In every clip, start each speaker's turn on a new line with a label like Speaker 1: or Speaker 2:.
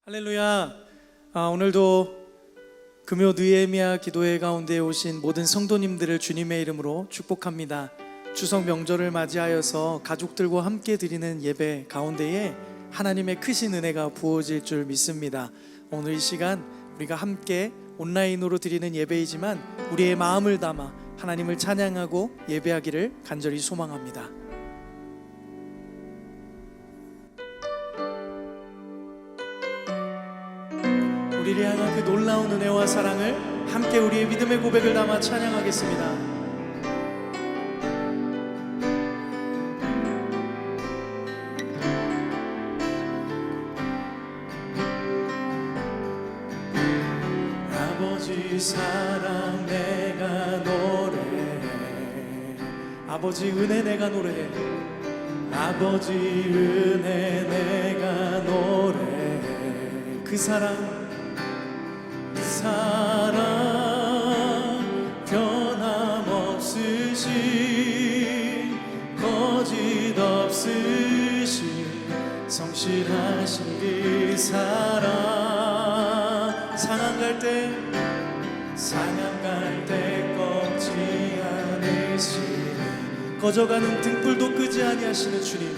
Speaker 1: 할렐루야. 오늘도 금요 느헤미야 기도회 가운데 오신 모든 성도님들을 주님의 이름으로 축복합니다. 추석 명절을 맞이하여서 가족들과 함께 드리는 예배 가운데에 하나님의 크신 은혜가 부어질 줄 믿습니다. 오늘 이 시간 우리가 함께 온라인으로 드리는 예배이지만 우리의 마음을 담아 하나님을 찬양하고 예배하기를 간절히 소망합니다. 우리를 향한 그 놀라운 은혜와 사랑을 함께 우리의 믿음의 고백을 담아 찬양하겠습니다. 아버지 사랑 내가 노래해, 아버지 은혜 내가 노래해, 아버지 은혜 내가 노래해. 그 사랑 변함없으신 거짓 없으신 성실하신 그 사랑 상한 갈 때 꺾지 않으시는 꺼져가는 등불도 끄지 아니하시는 주님,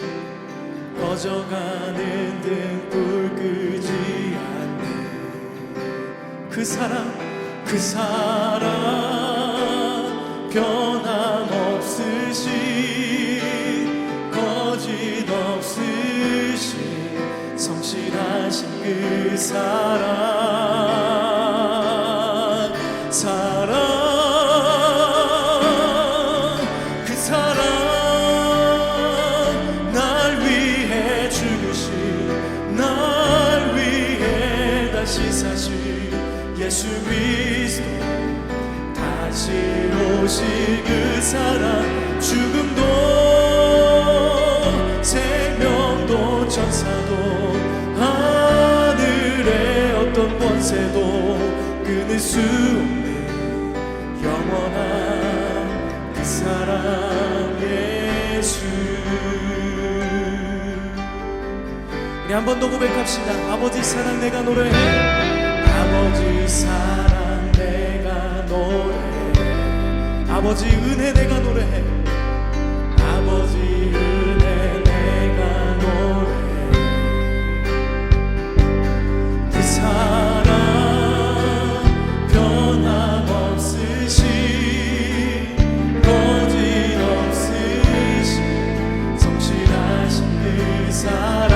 Speaker 1: 꺼져가는 등불 끄지 않는 그 사랑 변함없으신 거짓 없으신 성실하신 그 그 사랑 날 위해 죽으신, 날 위해 다시 사신 예수 그리스도, 다시 오실 그 사랑, 죽음도 생명도 천사도 하늘의 어떤 권세도 끊을 수 없는 영원한 그 사랑 예수. 우리 한 번 더 고백합시다. 아버지 사랑 내가 노래해, 아버지 사랑 내가 노래해, 아버지 은혜 내가 노래해, 아버지 은혜 내가 노래해. 그 사랑 변함없으신 거짓 없으신 성실하신 그 사랑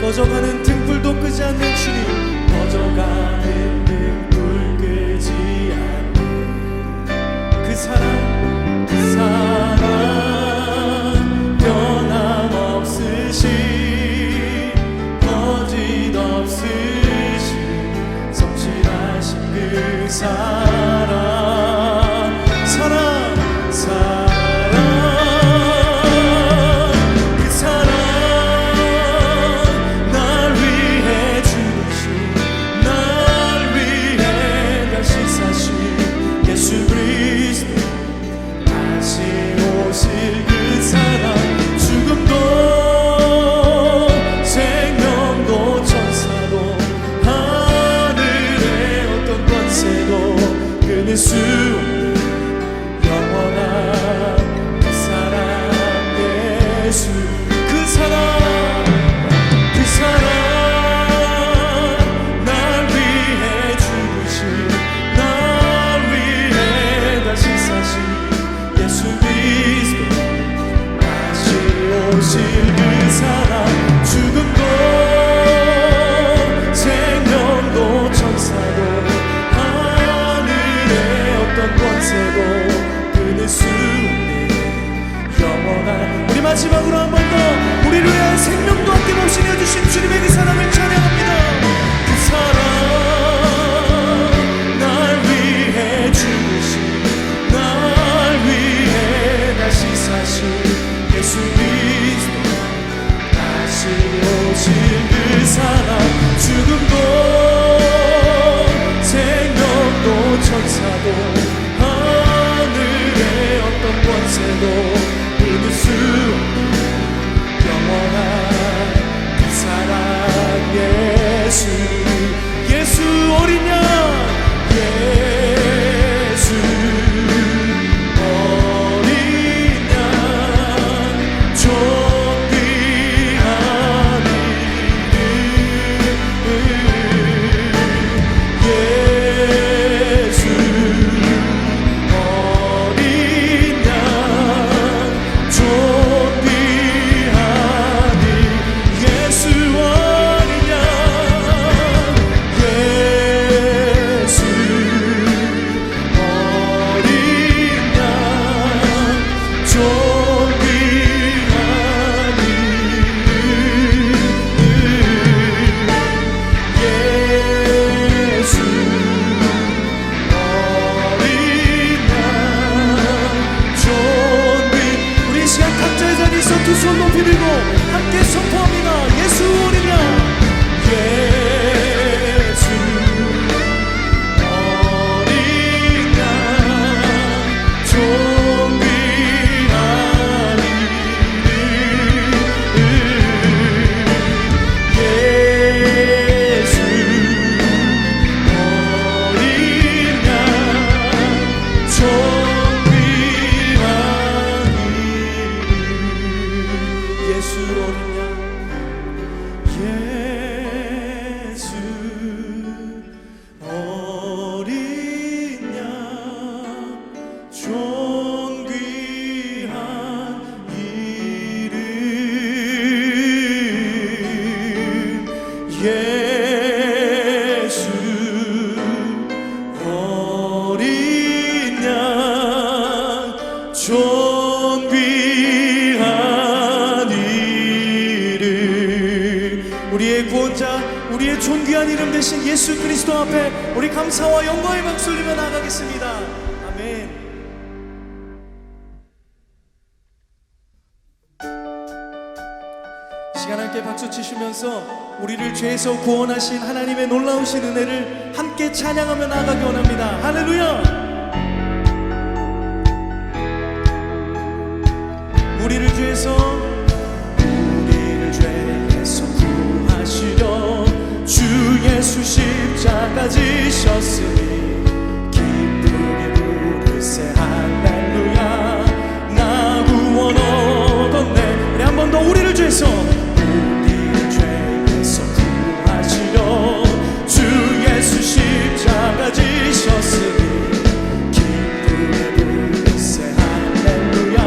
Speaker 1: 꺼져가는 등불도 끄지 않는 주님, 꺼져가는 등불 끄지 않는 그 사랑 변함없으신 거짓 없으신 성실하신 그 사랑 예수 그리스도, 다시 오실 그 사랑, 죽음도 생명도 천사도 하늘의 어떤 권세도 끊을 수 없는 영원한 그 사랑 예수. 그 사랑 날 위해 죽으신, 예수 그리스도, 다시 오실 그 사랑, 죽음도 생명도 천사도 하늘의 어떤 때도 믿을 수 영원한 그 사랑 예수 예수 어린 양 예수 어린 양 존귀한 이름 예수 어린 양 존귀한 이름 예수 어린 양 예수 어린 양 존귀한 이름 예수 어린 양 존귀 우리 이 시간 각자의 자리에서 두 손 높이 들고 함께 선포합니다. 예수 어린 양 예수 어린 양 존귀한 이름 예수 어린 양 존귀한 이름 예수 어린 양 예수 어린 양 존귀한 이름 예수 어린 양 존귀한 이름 우리의 구원자 우리의 존귀한 이름 되신 예수 그리스도 앞에 우리 감사와 영광의 박수 올리며 나아가겠습니다. 아멘. 시간 함께 박수 치시면서 우리를 죄에서 구원하신 하나님의 놀라우신 은혜를 함께 찬양하며 나아가기 원합니다. 할렐루야. 우리를 죄에서 구하시려 주 예수 십자가 지셨으니 기쁘게 부르세 할렐루야 나 구원 얻었네. 우리 한 번 더 우리를 죄에서 구하시려 주 예수 십자가 지셨으니 기쁘게 부르세 할렐루야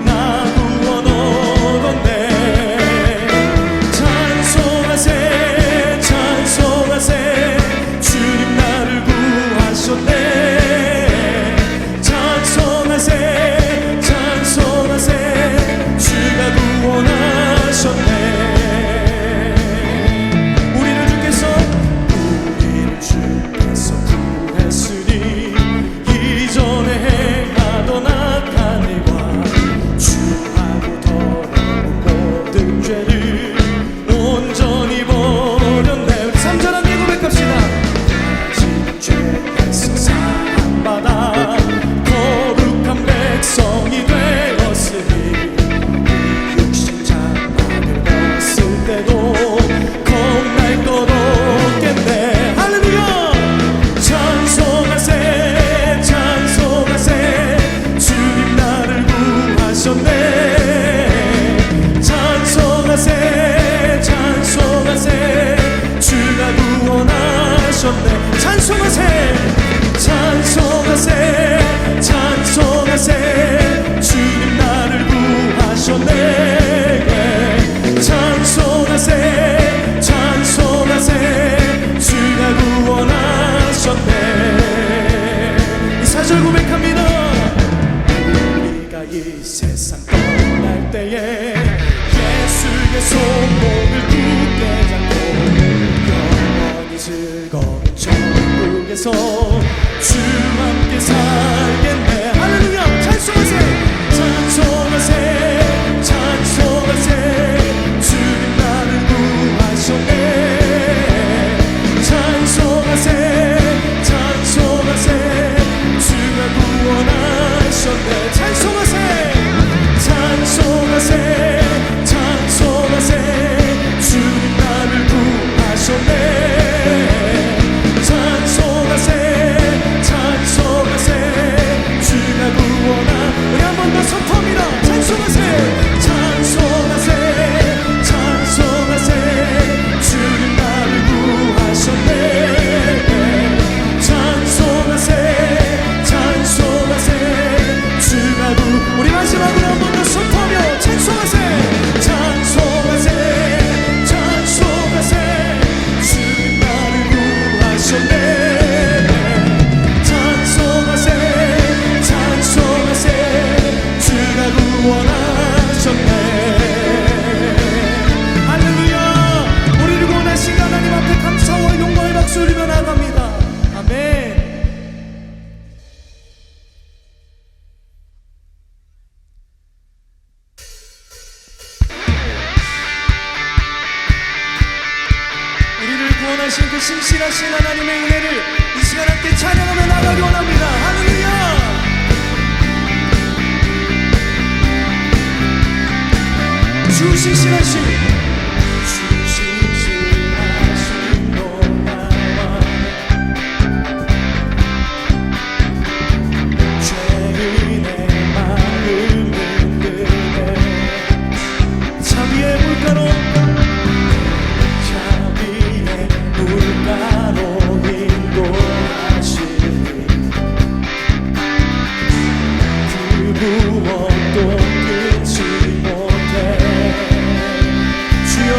Speaker 1: 나 구원 얻었네. 찬송하세 찬송하세 주님 나를 구하셨네. 찬송하세 찬송하세 주가 구원하셨네. 우리를 주께서 구했으니 이전에 행하던 악한 일과 주하고 더러운 모든 죄를 온전히 버렸네. 우리 3절 함께 고백합시다. 지금 죄에서 사함받아 거룩한 백성이 되었으니 육신 장막을 벗을 때도 겁날 것 없겠네. 할렐루야. 찬송하세 찬송하세 주님 나를 구하셨네. 찬송하세 찬송하세 주가 구원하셨네. 찬송하세 찬송하세 찬송하세 주님 나를 구하셨네. 찬송하세 찬송하세 주가 구원하셨네. 이 4절 고백합니다. 우리가 이 세상 떠날 때에 예수의 손목을 굳게 잡고 영원히 즐거운 천국에서 주 함께 살겠네. 할렐루야. 찬송하세 찬송하세 찬송하세 주님 나를 구하셨네. 찬송하세 찬송하세 주가 구원하셨네. 찬송하세 역사하신 그 신실하신 하나님의 은혜를 이 시간 함께 찬양하며 나가기 원합니다. 할렐루야. 주 신실하신 놀라워 죄인의 마음을 끄네 자비의 물가로 인도하시니 그 무엇도 끊지 못해 주여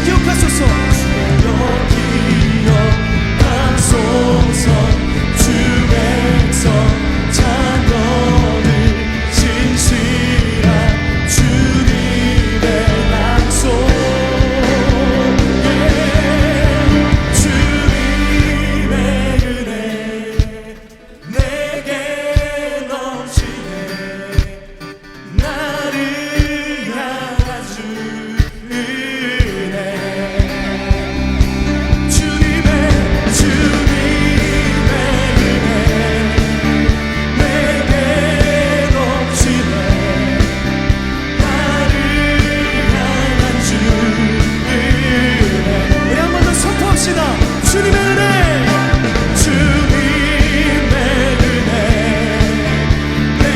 Speaker 1: 기억하소서 주 백성 자녀들 진실한 주님의 약속 주님의 은혜 주님의 은혜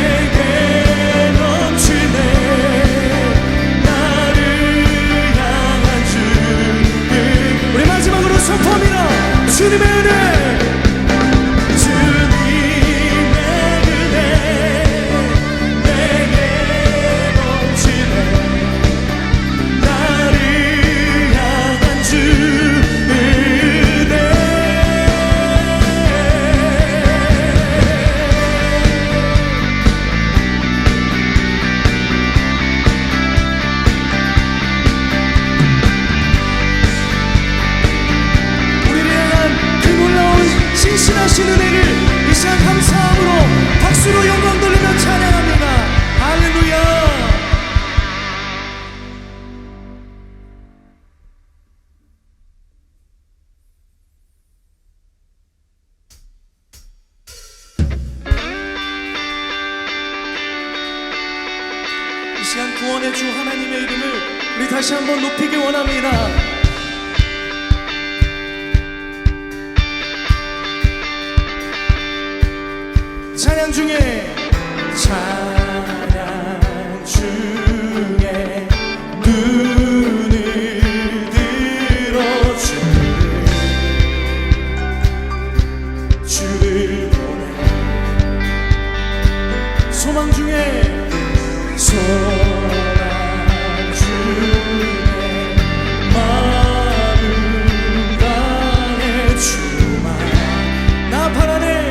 Speaker 1: 내게 넘치네 나를 향한 주 은혜 신실하신 은혜를 이 시간 감사함으로 박수로 영광 돌리며 찬양합니다. 할렐루야. 이 시간 구원의 주 하나님의 이름을 우리 다시 한번 높이기 원합니다. 찬양 중에 눈을 들어 주를 보내 소망 중에 마음 다해 주만 나 바라네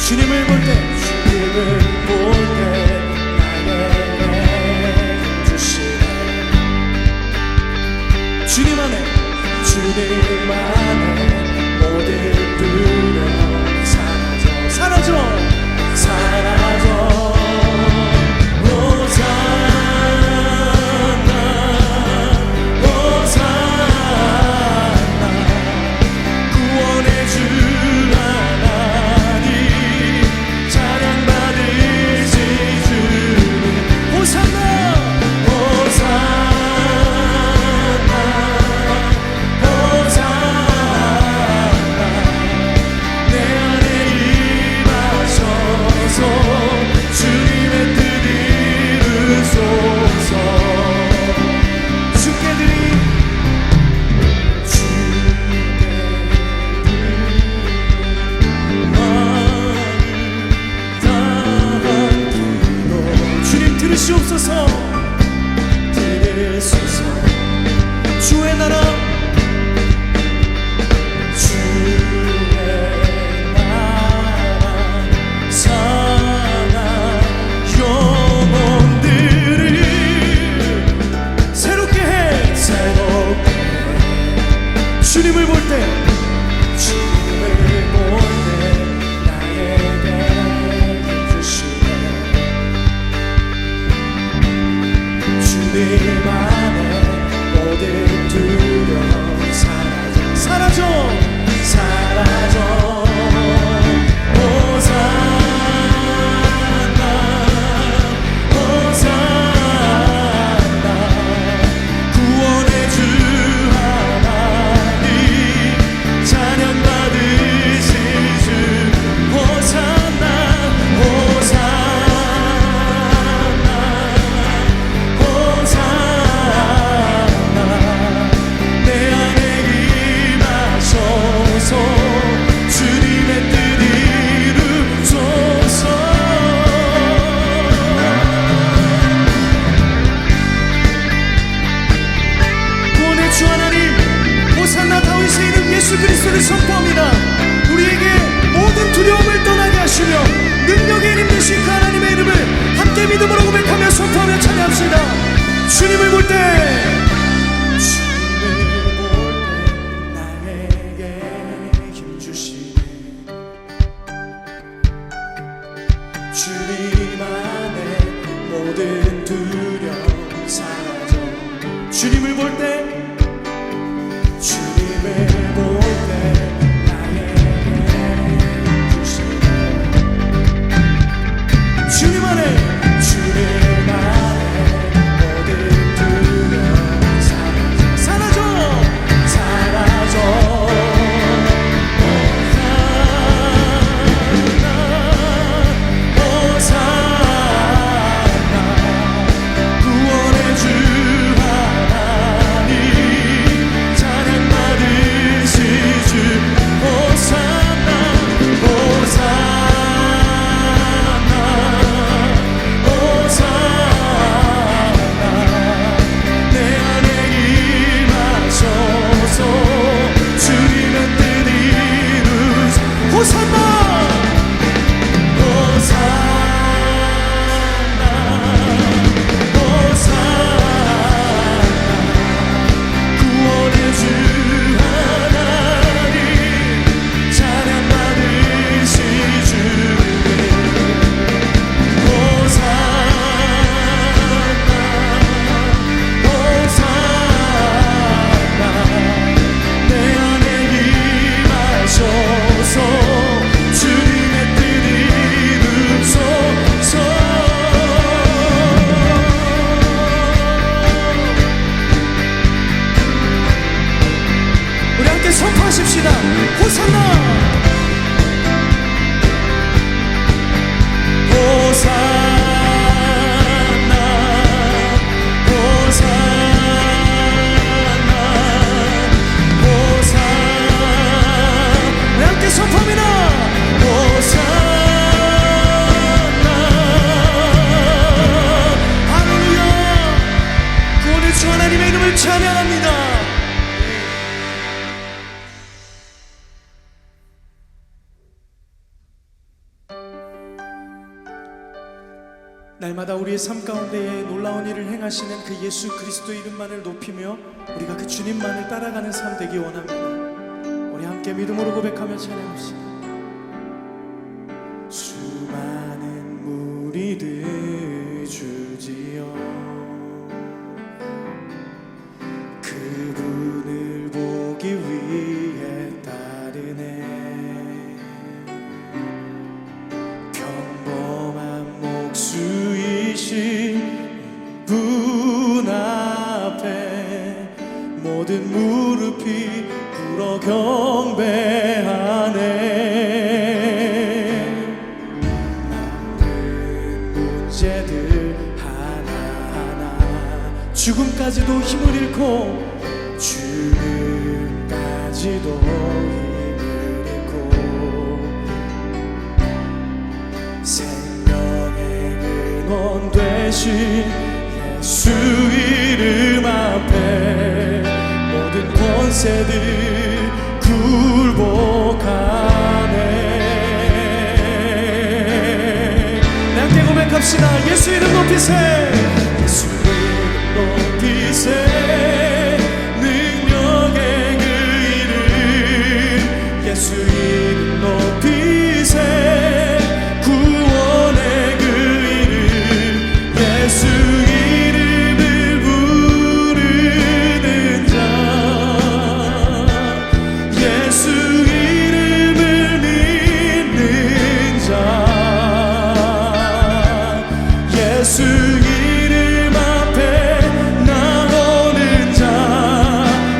Speaker 1: 주님을 볼 때 주님을 주님 안에 모든 두려움 사라져 구원의 주 하나님 찬양받으시 주님 호산나 내 안에 임하셔서 주님의 뜻 이루소서 주께 드린 들으시옵소서 주의 나라 상한 영혼들을 새롭게 해 주님을 볼 때 나에게 주시네 주님 안에 모든 두려움 사라져 호산나 구원의 주 하나님 찬양받으시 주 호산나 내 안에 임하셔서 주님의 뜻 이루소서 구원의 주 하나님 호산나 다윗의 이름 예수 그리스도를 선포합니다. 우리에게 모든 두려움을 떠나게 하시며 능력의 이름 되신 그 하나님의 이름을 함께 믿음으로 고백하며 선포하며 찬양합시다. 주님을 볼 때 나에게 힘 주시네 주님 안에 모든 두려움 사라져 주님을 볼 때 나에게 주시네 주님 안에 모든 두려움 사라져 호산나 구원의 주 하나님 찬양받으시 주 호산나 내 안에 임하셔서 주님의 뜻 이루소서 호산나 구원의 주 하나님 찬양받으시 주님 호산나 내 안에 임하셔서 주님의 뜻 이루소서 우리 함께 선포하십시다. 호산나 우리 함께 선포합니다. 호산나 할렐루야 구원의 주 하나님의 이름을 찬양합니다. 날마다 우리의 삶 가운데에 놀라운 일을 행하시는 그 예수 그리스도 이름만을 높이며 우리가 그 주님만을 따라가는 삶 되기 원합니다. 우리 함께 믿음으로 고백하며 찬양합시다. 수많은 무리들 주지요 그분을 보기 위해 따르네 평범한 목수이신 분 앞에 모든 무릎이 꿇어 경배하네 많은 문제들 하나하나 죽음까지도 힘을 잃고 죽음까지도 힘을 잃고 생명의 근원 되신 예수 이름 앞에 모든 권세들 굴복하네 함께 고백합시다. 예수 이름 높이세 예수 이름 높이세 능력의 그 이름 예수 이름 높이세 구원의 그 이름 예수 이름을 부르는 자 예수 이름을 믿는 자 예수 이름 앞에 나오는 자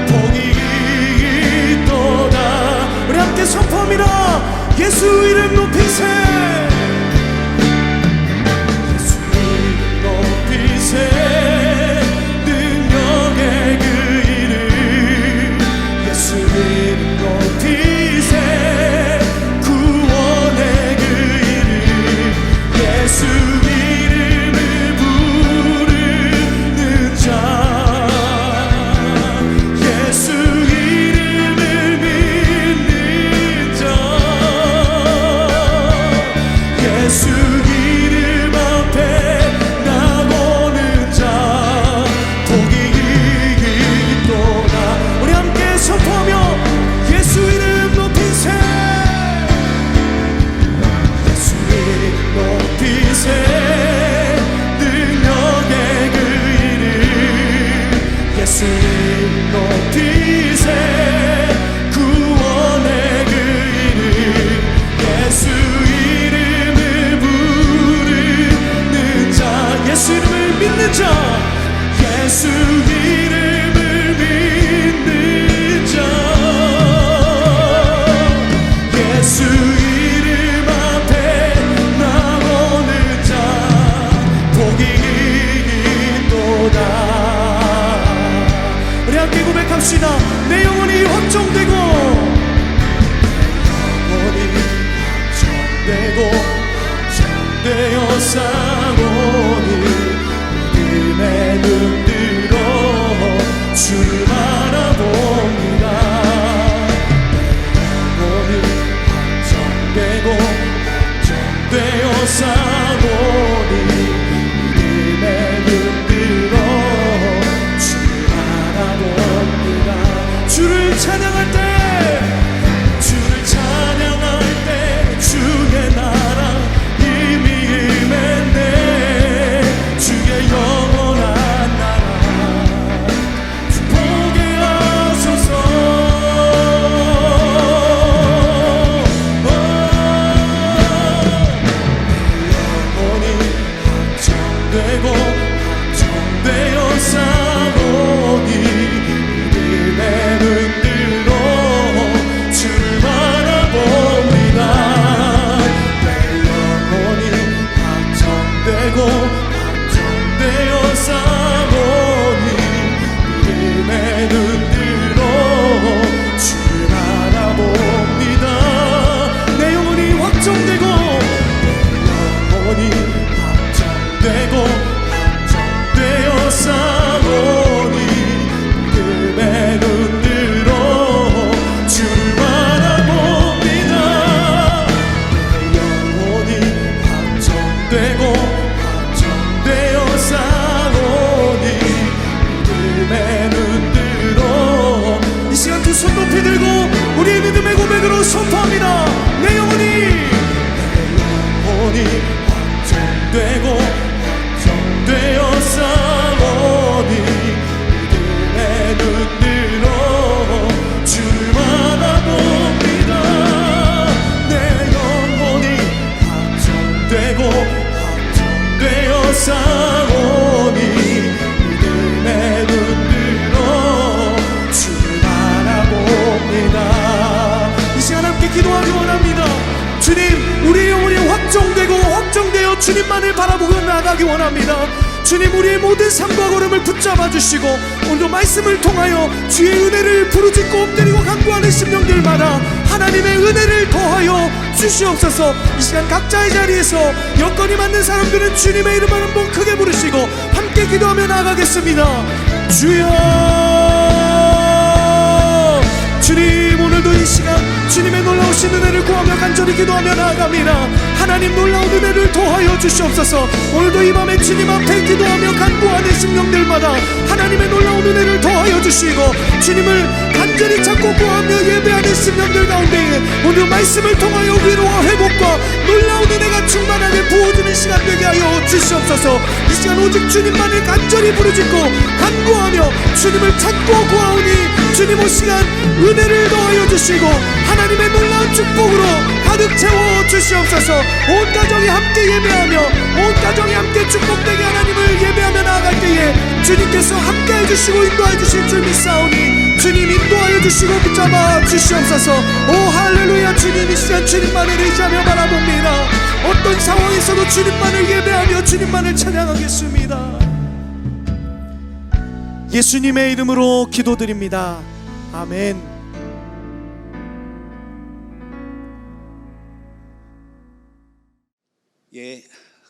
Speaker 1: 복이 있도다. 우리 함께 선포합니다. 예수 이름 높이세 예수 이름 높이세 능력의 그 이름 예수 이름 높이세 구원의 그 이름 예수 이름을 부르는 자 예수 이름을 믿는 자 예수 이름 앞에 나오는 자 복이 있도다. 우리 함께 선포하며 예수 이름 높이세 예수 이름 높이세 능력의 그 이름 예수 이름 높이세 구원의 그 이름 예수 이름을 부르는 자 예수 이름을 믿는 자 예수 이름을 믿는 자 예수 이름 앞에 나오는 자 복이 있도다. 우리 함께 고백합시다. 내 영혼이 확정되고 영혼이 확정되고 확정되어 싸우니 믿음의 눈 들어 주를 바라봅니다. 영혼이 확정되고 확정되어 싸우니 믿음의 눈 들어 주를 바라봅니다. 주를 찬양할 때 주를 찬양할 때 주의 나라 이미 임했네 주의 영원한 나라 축복해 하소서 영원히 확정되고 확정되어 싸우니 믿음의 눈 들어 기도하기 원합니다. 주님, 우리의 영혼이 확정되고 확정되어 주님만을 바라보고 나아가기 원합니다. 주님, 우리의 모든 삶과 걸음을 붙잡아 주시고 오늘도 말씀을 통하여 주의 은혜를 부르짖고 엎드리고 간구하는 심령들마다 하나님의 은혜를 더하여 주시옵소서. 이 시간 각자의 자리에서 여건이 맞는 사람들은 주님의 이름을 한번 크게 부르시고 함께 기도하며 나아가겠습니다. 주여, 주님, 오늘도 이 시간 주님의 놀라우신 은혜를 구하며 간절히 기도하며 나아갑니다. 하나님, 놀라운 은혜를 더하여 주시옵소서. 오늘도 이 밤에 주님 앞에 기도하며 간구하는 심령들마다 하나님의 놀라운 은혜를 더하여 주시고 주님을 간절히 찾고 구하며 예배하는 심령들 가운데 오늘 말씀을 통하여 위로와 회복과 놀라운 은혜가 충만하게 부어주는 시간 되게 하여 주시옵소서. 이 시간 오직 주님만을 간절히 부르짖고 간구하며 주님을 찾고 구하오니 주님, 이 시간 은혜를 더하여 주시고 하나님의 놀라운 축복으로 가득 채워 주시옵소서. 온 가정이 함께 예배하며 온 가정이 함께 축복되게 하나님을 예배하며 나아갈 때에 주님께서 함께 해주시고 인도해 주실 줄 믿사오니 주님 인도하여 주시고 붙잡아 주시옵소서. 오 할렐루야. 주님, 이 시간 주님만을 의지하며 바라봅니다. 어떤 상황에서도 주님만을 예배하며 주님만을 찬양하겠습니다. 예수님의 이름으로 기도드립니다. 아멘.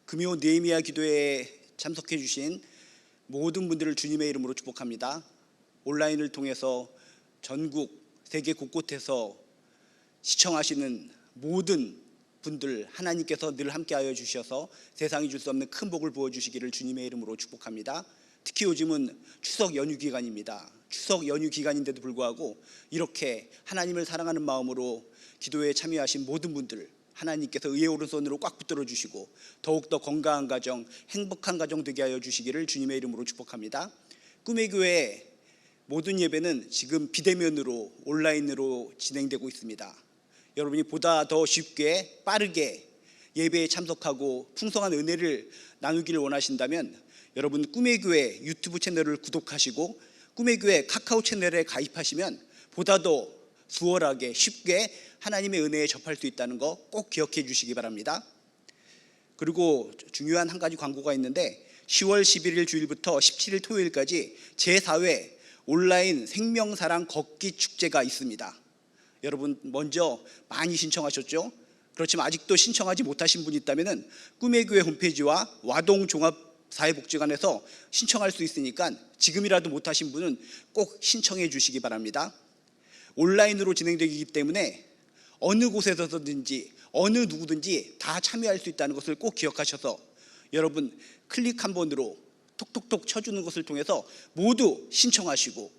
Speaker 2: 금요 느헤미야 기도에 참석해 주신 모든 분들을 주님의 이름으로 축복합니다. 온라인을 통해서 전국 세계 곳곳에서 시청하시는 모든 분들 하나님께서 늘 함께하여 주셔서 세상이 줄 수 없는 큰 복을 부어주시기를 주님의 이름으로 축복합니다. 특히 요즘은 추석 연휴 기간입니다. 추석 연휴 기간인데도 불구하고 이렇게 하나님을 사랑하는 마음으로 기도에 참여하신 모든 분들 하나님께서 의의 오른손으로 꽉 붙들어 주시고 더욱더 건강한 가정, 행복한 가정 되게 하여 주시기를 주님의 이름으로 축복합니다. 꿈의 교회 모든 예배는 지금 비대면으로 온라인으로 진행되고 있습니다. 여러분이 보다 더 쉽게 빠르게 예배에 참석하고 풍성한 은혜를 나누기를 원하신다면 여러분 꿈의 교회 유튜브 채널을 구독하시고 꿈의 교회 카카오 채널에 가입하시면 보다 더 수월하게 쉽게 하나님의 은혜에 접할 수 있다는 거 꼭 기억해 주시기 바랍니다. 그리고 중요한 한 가지 광고가 있는데 10월 11일 주일부터 17일 토요일까지 제4회 온라인 생명사랑 걷기 축제가 있습니다. 여러분 먼저 많이 신청하셨죠? 그렇지만 아직도 신청하지 못하신 분이 있다면 꿈의 교회 홈페이지와 와동종합사회복지관에서 신청할 수 있으니까 지금이라도 못하신 분은 꼭 신청해 주시기 바랍니다. 온라인으로 진행되기 때문에 어느 곳에서든지 어느 누구든지 다 참여할 수 있다는 것을 꼭 기억하셔서 여러분 클릭 한 번으로 톡톡톡 쳐주는 것을 통해서 모두 신청하시고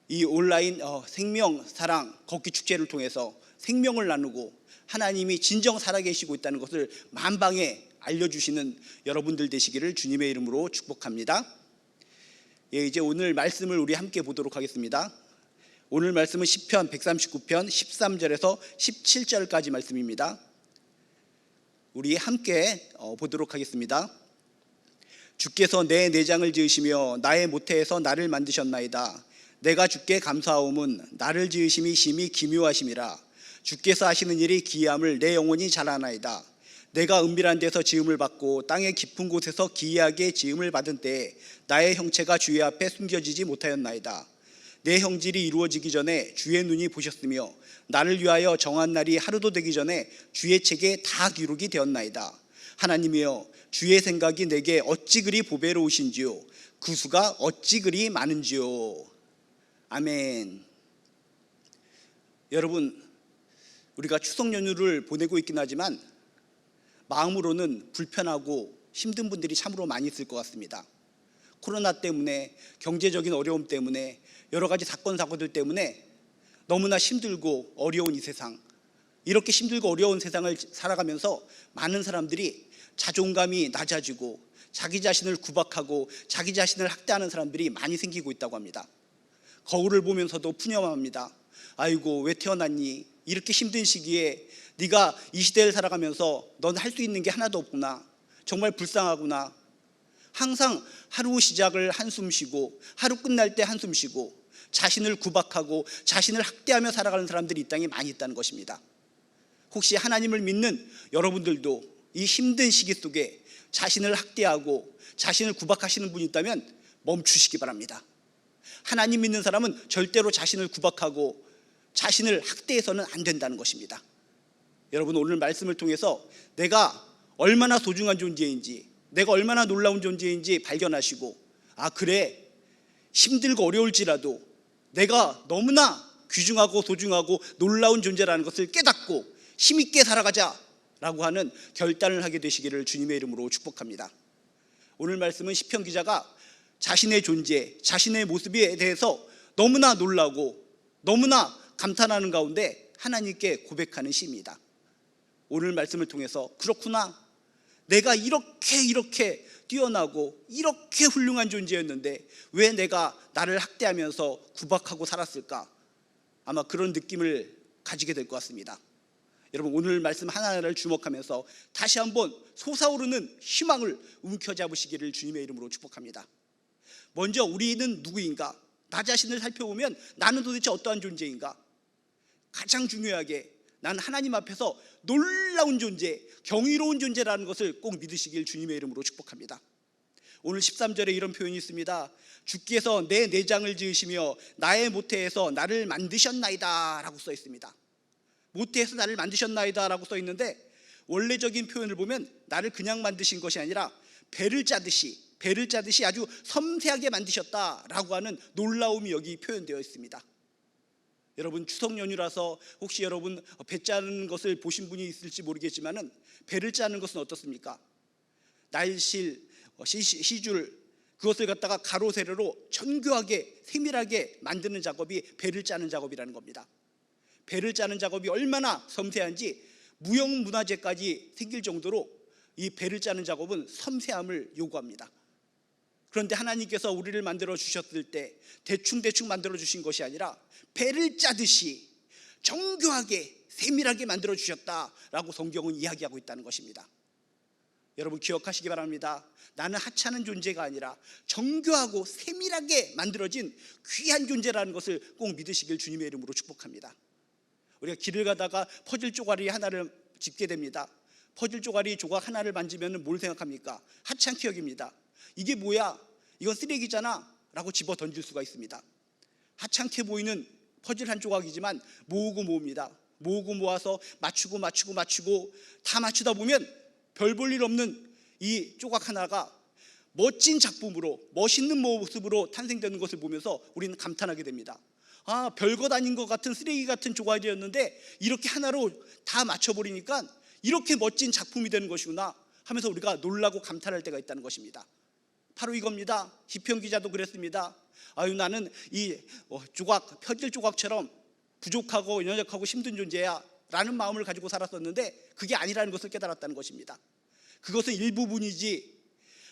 Speaker 2: 이 온라인 생명사랑 걷기 축제를 통해서 생명을 나누고 하나님이 진정 살아계시고 있다는 것을 만방에 알려주시는 여러분들 되시기를 주님의 이름으로 축복합니다. 이제 오늘 말씀을 우리 함께 보도록 하겠습니다. 오늘 말씀은 시편 139편 13절에서 17절까지 말씀입니다. 우리 함께 보도록 하겠습니다. 주께서 내 내장을 지으시며 나의 모태에서 나를 만드셨나이다. 내가 주께 감사하옴은 나를 지으심이 심히 기묘하심이라. 주께서 하시는 일이 기이함을 내 영혼이 잘 아나이다. 내가 은밀한 데서 지음을 받고 땅의 깊은 곳에서 기이하게 지음을 받은 때에 나의 형체가 주의 앞에 숨겨지지 못하였나이다. 내 형질이 이루어지기 전에 주의 눈이 보셨으며 나를 위하여 정한 날이 하루도 되기 전에 주의 책에 다 기록이 되었나이다. 하나님이여, 주의 생각이 내게 어찌 그리 보배로우신지요, 그 수가 어찌 그리 많은지요. 아멘. 여러분, 우리가 추석 연휴를 보내고 있긴 하지만 마음으로는 불편하고 힘든 분들이 참으로 많이 있을 것 같습니다. 코로나 때문에, 경제적인 어려움 때문에, 여러 가지 사건 사고들 때문에 너무나 힘들고 어려운 이 세상, 이렇게 힘들고 어려운 세상을 살아가면서 많은 사람들이 자존감이 낮아지고 자기 자신을 구박하고 자기 자신을 학대하는 사람들이 많이 생기고 있다고 합니다. 거울을 보면서도 푸념합니다. 아이고, 왜 태어났니? 이렇게 힘든 시기에 네가 이 시대를 살아가면서 넌 할 수 있는 게 하나도 없구나. 정말 불쌍하구나. 항상 하루 시작을 한숨 쉬고 하루 끝날 때 한숨 쉬고 자신을 구박하고 자신을 학대하며 살아가는 사람들이 이 땅에 많이 있다는 것입니다. 혹시 하나님을 믿는 여러분들도 이 힘든 시기 속에 자신을 학대하고 자신을 구박하시는 분이 있다면 멈추시기 바랍니다. 하나님 믿는 사람은 절대로 자신을 구박하고 자신을 학대해서는 안 된다는 것입니다. 여러분, 오늘 말씀을 통해서 내가 얼마나 소중한 존재인지, 내가 얼마나 놀라운 존재인지 발견하시고, 아 그래, 힘들고 어려울지라도 내가 너무나 귀중하고 소중하고 놀라운 존재라는 것을 깨닫고 힘있게 살아가자라고 하는 결단을 하게 되시기를 주님의 이름으로 축복합니다. 오늘 말씀은 시편 기자가 자신의 존재, 자신의 모습에 대해서 너무나 놀라고 너무나 감탄하는 가운데 하나님께 고백하는 시입니다. 오늘 말씀을 통해서 그렇구나, 내가 이렇게 뛰어나고 이렇게 훌륭한 존재였는데 왜 내가 나를 학대하면서 구박하고 살았을까? 아마 그런 느낌을 가지게 될 것 같습니다. 여러분, 오늘 말씀 하나하나를 주목하면서 다시 한번 솟아오르는 희망을 움켜잡으시기를 주님의 이름으로 축복합니다. 먼저 우리는 누구인가? 나 자신을 살펴보면 나는 도대체 어떠한 존재인가? 가장 중요하게 나는 하나님 앞에서 놀라운 존재, 경이로운 존재라는 것을 꼭 믿으시길 주님의 이름으로 축복합니다. 오늘 13절에 이런 표현이 있습니다. 주께서 내 내장을 지으시며 나의 모태에서 나를 만드셨나이다 라고 써 있습니다. 모태에서 나를 만드셨나이다 라고 써 있는데, 원래적인 표현을 보면 나를 그냥 만드신 것이 아니라 배를 짜듯이 아주 섬세하게 만드셨다라고 하는 놀라움이 여기 표현되어 있습니다. 여러분, 추석 연휴라서 혹시 여러분 배 짜는 것을 보신 분이 있을지 모르겠지만은, 배를 짜는 것은 어떻습니까? 날실, 시줄, 그것을 갖다가 가로 세로로 정교하게 세밀하게 만드는 작업이 배를 짜는 작업이라는 겁니다. 배를 짜는 작업이 얼마나 섬세한지 무형문화재까지 생길 정도로 이 배를 짜는 작업은 섬세함을 요구합니다. 그런데 하나님께서 우리를 만들어 주셨을 때 대충 만들어 주신 것이 아니라 배를 짜듯이 정교하게 세밀하게 만들어 주셨다라고 성경은 이야기하고 있다는 것입니다. 여러분, 기억하시기 바랍니다. 나는 하찮은 존재가 아니라 정교하고 세밀하게 만들어진 귀한 존재라는 것을 꼭 믿으시길 주님의 이름으로 축복합니다. 우리가 길을 가다가 퍼즐 쪼가리 하나를 짚게 됩니다. 퍼즐 쪼가리 조각 하나를 만지면 뭘 생각합니까? 하찮게 여깁니다. 이게 뭐야? 이건 쓰레기잖아 라고 집어 던질 수가 있습니다. 하찮게 보이는 퍼즐 한 조각이지만 모으고 모읍니다. 모으고 모아서 맞추고 다 맞추다 보면 별 볼 일 없는 이 조각 하나가 멋진 작품으로, 멋있는 모습으로 탄생되는 것을 보면서 우리는 감탄하게 됩니다. 아, 별것 아닌 것 같은 쓰레기 같은 조각이었는데 이렇게 하나로 다 맞춰버리니까 이렇게 멋진 작품이 되는 것이구나 하면서 우리가 놀라고 감탄할 때가 있다는 것입니다. 바로 이겁니다. 시편 기자도 그랬습니다. 아유, 나는 이 조각, 퍼즐 조각처럼 부족하고 연약하고 힘든 존재야 라는 마음을 가지고 살았었는데 그게 아니라는 것을 깨달았다는 것입니다. 그것은 일부분이지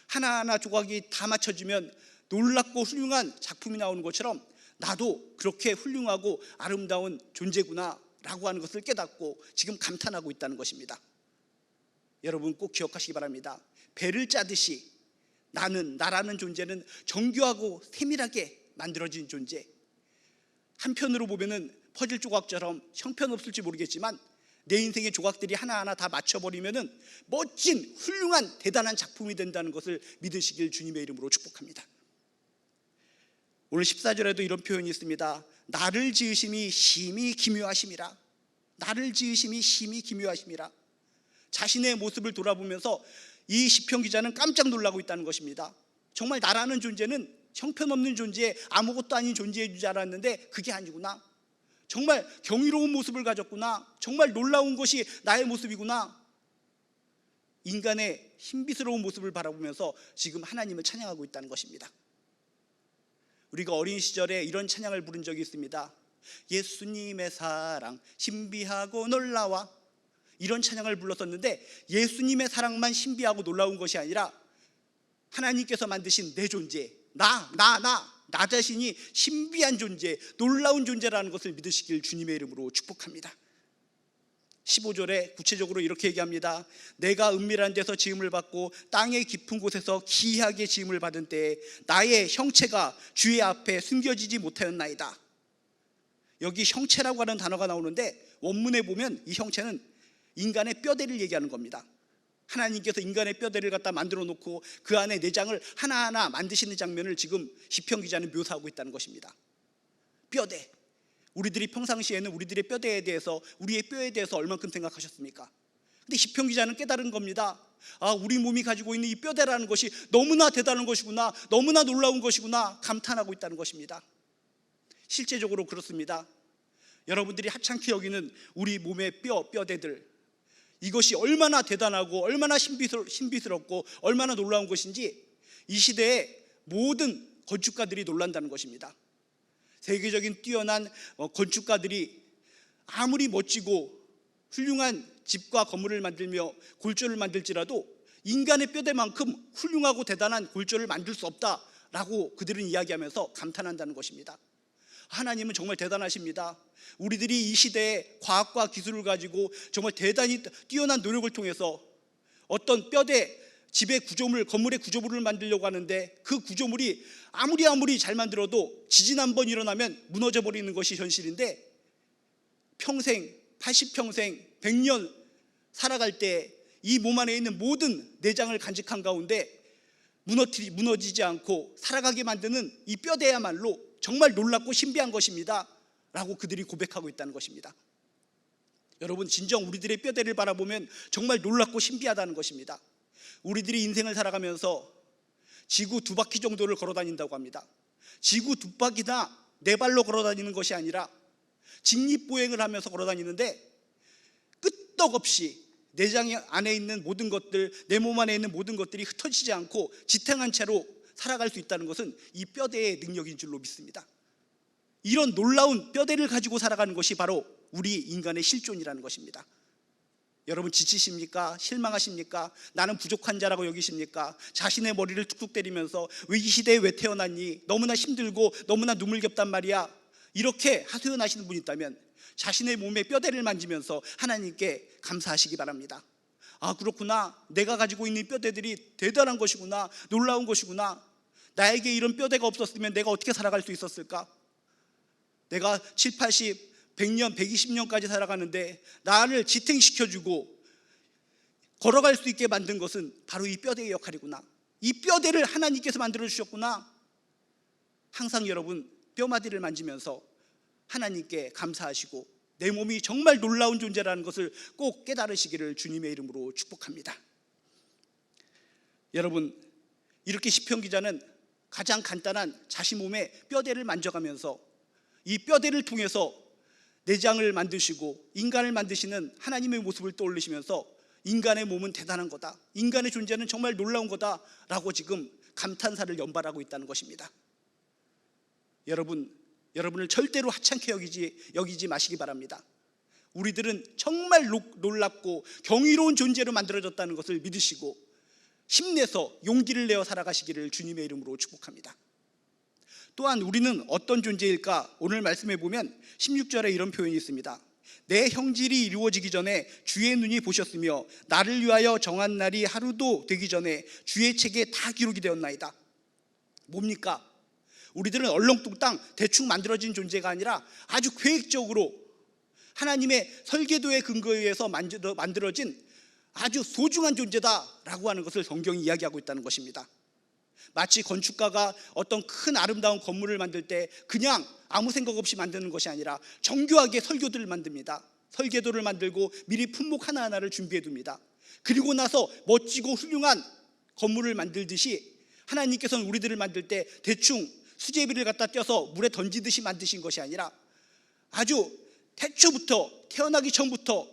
Speaker 2: 하나하나 조각이 다 맞춰지면 놀랍고 훌륭한 작품이 나오는 것처럼 나도 그렇게 훌륭하고 아름다운 존재구나 라고 하는 것을 깨닫고 지금 감탄하고 있다는 것입니다. 여러분, 꼭 기억하시기 바랍니다. 배를 짜듯이 나라는 존재는 정교하고 세밀하게 만들어진 존재, 한편으로 보면은 퍼즐 조각처럼 형편없을지 모르겠지만 내 인생의 조각들이 하나하나 다 맞춰버리면은 멋진 훌륭한 대단한 작품이 된다는 것을 믿으시길 주님의 이름으로 축복합니다. 오늘 14절에도 이런 표현이 있습니다. 나를 지으심이 심히 기묘하심이라. 나를 지으심이 심히 기묘하심이라. 자신의 모습을 돌아보면서 이 시편 기자는 깜짝 놀라고 있다는 것입니다. 정말 나라는 존재는 형편없는 존재, 아무것도 아닌 존재인 줄 알았는데 그게 아니구나. 정말 경이로운 모습을 가졌구나. 정말 놀라운 것이 나의 모습이구나. 인간의 신비스러운 모습을 바라보면서 지금 하나님을 찬양하고 있다는 것입니다. 우리가 어린 시절에 이런 찬양을 부른 적이 있습니다. 예수님의 사랑 신비하고 놀라워, 이런 찬양을 불렀었는데 예수님의 사랑만 신비하고 놀라운 것이 아니라 하나님께서 만드신 내 존재, 나 자신이 신비한 존재, 놀라운 존재라는 것을 믿으시길 주님의 이름으로 축복합니다. 15절에 구체적으로 이렇게 얘기합니다. 내가 은밀한 데서 지음을 받고 땅의 깊은 곳에서 기이하게 지음을 받은 때에 나의 형체가 주의 앞에 숨겨지지 못하였나이다. 여기 형체라고 하는 단어가 나오는데 원문에 보면 이 형체는 인간의 뼈대를 얘기하는 겁니다. 하나님께서 인간의 뼈대를 갖다 만들어 놓고 그 안에 내장을 하나하나 만드시는 장면을 지금 시편 기자는 묘사하고 있다는 것입니다. 뼈대. 우리들이 평상시에는 우리들의 뼈대에 대해서, 우리의 뼈에 대해서 얼만큼 생각하셨습니까? 근데 시편 기자는 깨달은 겁니다. 우리 몸이 가지고 있는 이 뼈대라는 것이 너무나 대단한 것이구나, 너무나 놀라운 것이구나 감탄하고 있다는 것입니다. 실제적으로 그렇습니다. 여러분들이 하찮게 여기는 우리 몸의 뼈대들, 이것이 얼마나 대단하고 얼마나 신비스럽고 얼마나 놀라운 것인지 이 시대의 모든 건축가들이 놀란다는 것입니다. 세계적인 뛰어난 건축가들이 아무리 멋지고 훌륭한 집과 건물을 만들며 골조를 만들지라도 인간의 뼈대만큼 훌륭하고 대단한 골조를 만들 수 없다라고 그들은 이야기하면서 감탄한다는 것입니다. 하나님은 정말 대단하십니다. 우리들이 이 시대에 과학과 기술을 가지고 정말 대단히 뛰어난 노력을 통해서 어떤 뼈대, 집의 구조물, 건물의 구조물을 만들려고 하는데 그 구조물이 아무리 잘 만들어도 지진 한 번 일어나면 무너져 버리는 것이 현실인데, 평생, 80평생, 100년 살아갈 때 이 몸 안에 있는 모든 내장을 간직한 가운데 무너지지 않고 살아가게 만드는 이 뼈대야말로 정말 놀랍고 신비한 것입니다 라고 그들이 고백하고 있다는 것입니다. 여러분, 진정 우리들의 뼈대를 바라보면 정말 놀랍고 신비하다는 것입니다. 우리들이 인생을 살아가면서 지구 2바퀴 정도를 걸어 다닌다고 합니다. 지구 2바퀴나 4발로 걸어 다니는 것이 아니라 직립보행을 하면서 걸어 다니는데, 끄떡없이 내장 안에 있는 모든 것들, 내 몸 안에 있는 모든 것들이 흩어지지 않고 지탱한 채로 살아갈 수 있다는 것은 이 뼈대의 능력인 줄로 믿습니다. 이런 놀라운 뼈대를 가지고 살아가는 것이 바로 우리 인간의 실존이라는 것입니다. 여러분, 지치십니까? 실망하십니까? 나는 부족한 자라고 여기십니까? 자신의 머리를 툭툭 때리면서 왜 이 시대에 왜 태어났니? 너무나 힘들고 너무나 눈물겹단 말이야. 이렇게 하소연하시는 분이 있다면 자신의 몸의 뼈대를 만지면서 하나님께 감사하시기 바랍니다. 그렇구나, 내가 가지고 있는 뼈대들이 대단한 것이구나, 놀라운 것이구나. 나에게 이런 뼈대가 없었으면 내가 어떻게 살아갈 수 있었을까? 내가 7, 80, 100년, 120년까지 살아가는데 나를 지탱시켜주고 걸어갈 수 있게 만든 것은 바로 이 뼈대의 역할이구나. 이 뼈대를 하나님께서 만들어 주셨구나. 항상 여러분, 뼈마디를 만지면서 하나님께 감사하시고 내 몸이 정말 놀라운 존재라는 것을 꼭 깨달으시기를 주님의 이름으로 축복합니다. 여러분, 이렇게 시편 기자는 가장 간단한 자신 몸의 뼈대를 만져가면서 이 뼈대를 통해서 내장을 만드시고 인간을 만드시는 하나님의 모습을 떠올리시면서 인간의 몸은 대단한 거다, 인간의 존재는 정말 놀라운 거다 라고 지금 감탄사를 연발하고 있다는 것입니다. 여러분을 절대로 하찮게 여기지 마시기 바랍니다. 우리들은 정말 놀랍고 경이로운 존재로 만들어졌다는 것을 믿으시고 힘내서 용기를 내어 살아가시기를 주님의 이름으로 축복합니다. 또한 우리는 어떤 존재일까? 오늘 말씀해 보면 16절에 이런 표현이 있습니다. 내 형질이 이루어지기 전에 주의 눈이 보셨으며 나를 위하여 정한 날이 하루도 되기 전에 주의 책에 다 기록이 되었나이다. 뭡니까? 우리들은 얼렁뚱땅 대충 만들어진 존재가 아니라 아주 계획적으로 하나님의 설계도의 근거에 의해서 만들어진 아주 소중한 존재다라고 하는 것을 성경이 이야기하고 있다는 것입니다. 마치 건축가가 어떤 큰 아름다운 건물을 만들 때 그냥 아무 생각 없이 만드는 것이 아니라 정교하게 설계도를 만듭니다. 설계도를 만들고 미리 품목 하나하나를 준비해 둡니다. 그리고 나서 멋지고 훌륭한 건물을 만들듯이 하나님께서는 우리들을 만들 때 대충 수제비를 갖다 떼어서 물에 던지듯이 만드신 것이 아니라 아주 태초부터, 태어나기 전부터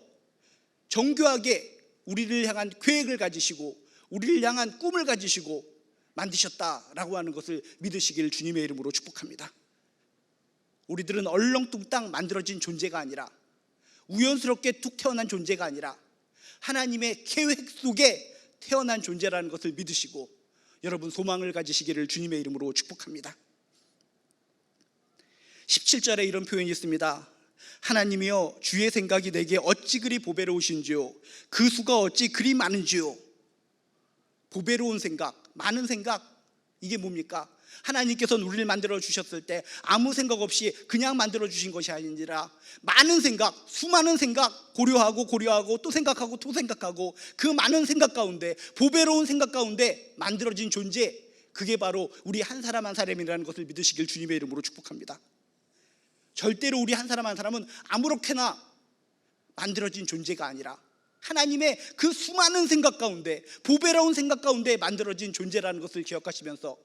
Speaker 2: 정교하게 우리를 향한 계획을 가지시고 우리를 향한 꿈을 가지시고 만드셨다라고 하는 것을 믿으시길 주님의 이름으로 축복합니다. 우리들은 얼렁뚱땅 만들어진 존재가 아니라 우연스럽게 툭 태어난 존재가 아니라 하나님의 계획 속에 태어난 존재라는 것을 믿으시고 여러분 소망을 가지시기를 주님의 이름으로 축복합니다. 17절에 이런 표현이 있습니다. 하나님이여 주의 생각이 내게 어찌 그리 보배로우신지요 그 수가 어찌 그리 많은지요. 보배로운 생각, 많은 생각, 이게 뭡니까? 하나님께서는 우리를 만들어 주셨을 때 아무 생각 없이 그냥 만들어 주신 것이 아니라 많은 생각, 수많은 생각 고려하고 또 생각하고 또 생각하고 그 많은 생각 가운데, 보배로운 생각 가운데 만들어진 존재, 그게 바로 우리 한 사람 한 사람이라는 것을 믿으시길 주님의 이름으로 축복합니다. 절대로 우리 한 사람 한 사람은 아무렇게나 만들어진 존재가 아니라 하나님의 그 수많은 생각 가운데, 보배로운 생각 가운데 만들어진 존재라는 것을 기억하시면서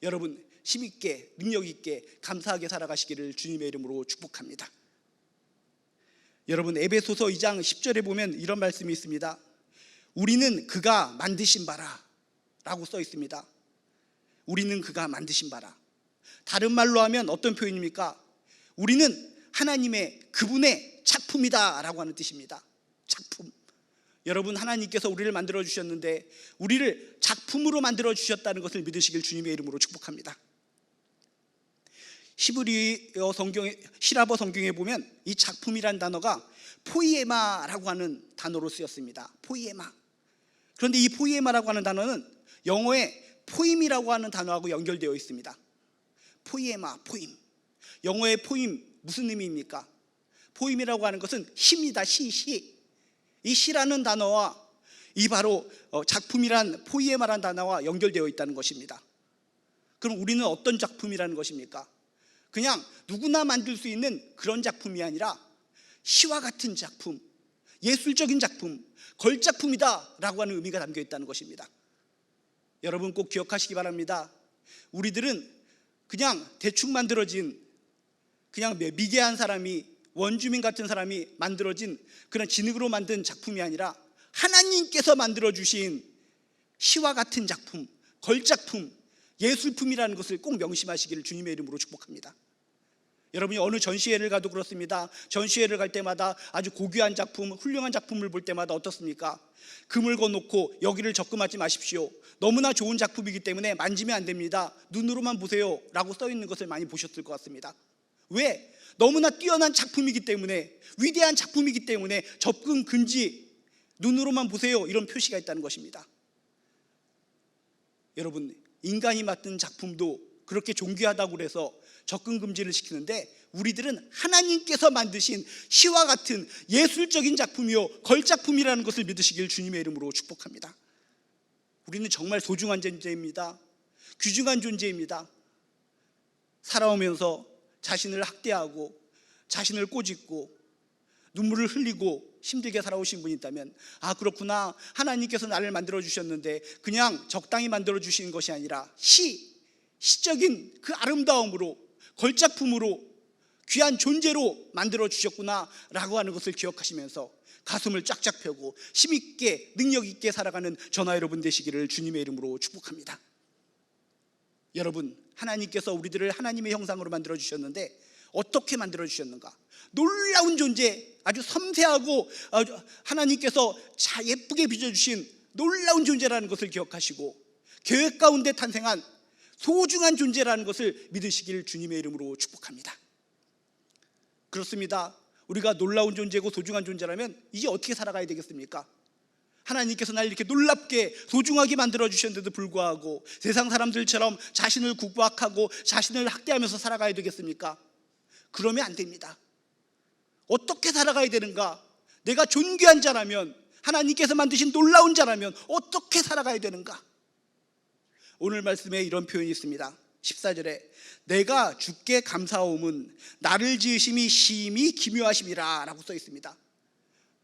Speaker 2: 여러분 힘있게 능력있게 감사하게 살아가시기를 주님의 이름으로 축복합니다. 여러분 에베소서 2장 10절에 보면 이런 말씀이 있습니다. 우리는 그가 만드신 바라 라고 써 있습니다. 우리는 그가 만드신 바라. 다른 말로 하면 어떤 표현입니까? 우리는 하나님의 그분의 작품이다 라고 하는 뜻입니다. 작품. 여러분 하나님께서 우리를 만들어 주셨는데 우리를 작품으로 만들어 주셨다는 것을 믿으시길 주님의 이름으로 축복합니다. 히라버 성경에 보면 이 작품이란 단어가 포이에마라고 하는 단어로 쓰였습니다. 포이에마. 그런데 이 포이에마라고 하는 단어는 영어의 포임이라고 하는 단어하고 연결되어 있습니다. 포이에마, 포임. 영어의 포임 무슨 의미입니까? 포임이라고 하는 것은 시입니다. 시. 이 시라는 단어와 이 바로 작품이란 포이에마라는 단어와 연결되어 있다는 것입니다. 그럼 우리는 어떤 작품이라는 것입니까? 그냥 누구나 만들 수 있는 그런 작품이 아니라 시와 같은 작품, 예술적인 작품, 걸작품이다 라고 하는 의미가 담겨 있다는 것입니다. 여러분 꼭 기억하시기 바랍니다. 우리들은 그냥 대충 만들어진, 그냥 미개한 사람이, 원주민 같은 사람이 만들어진 그런 진흙으로 만든 작품이 아니라 하나님께서 만들어주신 시와 같은 작품, 걸작품, 예술품이라는 것을 꼭 명심하시기를 주님의 이름으로 축복합니다. 여러분이 어느 전시회를 가도 그렇습니다. 전시회를 갈 때마다 아주 고귀한 작품, 훌륭한 작품을 볼 때마다 어떻습니까? 금을 거놓고 여기를 접근하지 마십시오. 너무나 좋은 작품이기 때문에 만지면 안 됩니다. 눈으로만 보세요 라고 써 있는 것을 많이 보셨을 것 같습니다. 왜? 너무나 뛰어난 작품이기 때문에, 위대한 작품이기 때문에 접근 금지, 눈으로만 보세요 이런 표시가 있다는 것입니다. 여러분 인간이 만든 작품도 그렇게 존귀하다고 해서 접근 금지를 시키는데 우리들은 하나님께서 만드신 시와 같은 예술적인 작품이요 걸작품이라는 것을 믿으시길 주님의 이름으로 축복합니다. 우리는 정말 소중한 존재입니다. 귀중한 존재입니다. 살아오면서 자신을 학대하고 자신을 꼬집고 눈물을 흘리고 힘들게 살아오신 분이 있다면 아 그렇구나, 하나님께서 나를 만들어 주셨는데 그냥 적당히 만들어 주신 것이 아니라 시적인 그 아름다움으로, 걸작품으로, 귀한 존재로 만들어 주셨구나 라고 하는 것을 기억하시면서 가슴을 쫙쫙 펴고 힘있게 능력있게 살아가는 저나 여러분 되시기를 주님의 이름으로 축복합니다. 여러분 하나님께서 우리들을 하나님의 형상으로 만들어 주셨는데 어떻게 만들어 주셨는가? 놀라운 존재, 아주 섬세하고 하나님께서 예쁘게 빚어주신 놀라운 존재라는 것을 기억하시고 계획 가운데 탄생한 소중한 존재라는 것을 믿으시길 주님의 이름으로 축복합니다. 그렇습니다. 우리가 놀라운 존재고 소중한 존재라면 이제 어떻게 살아가야 되겠습니까? 하나님께서 날 이렇게 놀랍게 소중하게 만들어 주셨는데도 불구하고 세상 사람들처럼 자신을 구박하고 자신을 학대하면서 살아가야 되겠습니까? 그러면 안 됩니다. 어떻게 살아가야 되는가? 내가 존귀한 자라면, 하나님께서 만드신 놀라운 자라면 어떻게 살아가야 되는가? 오늘 말씀에 이런 표현이 있습니다. 14절에 내가 주께 감사함은 나를 지으심이 심히 기묘하심이라 라고 써 있습니다.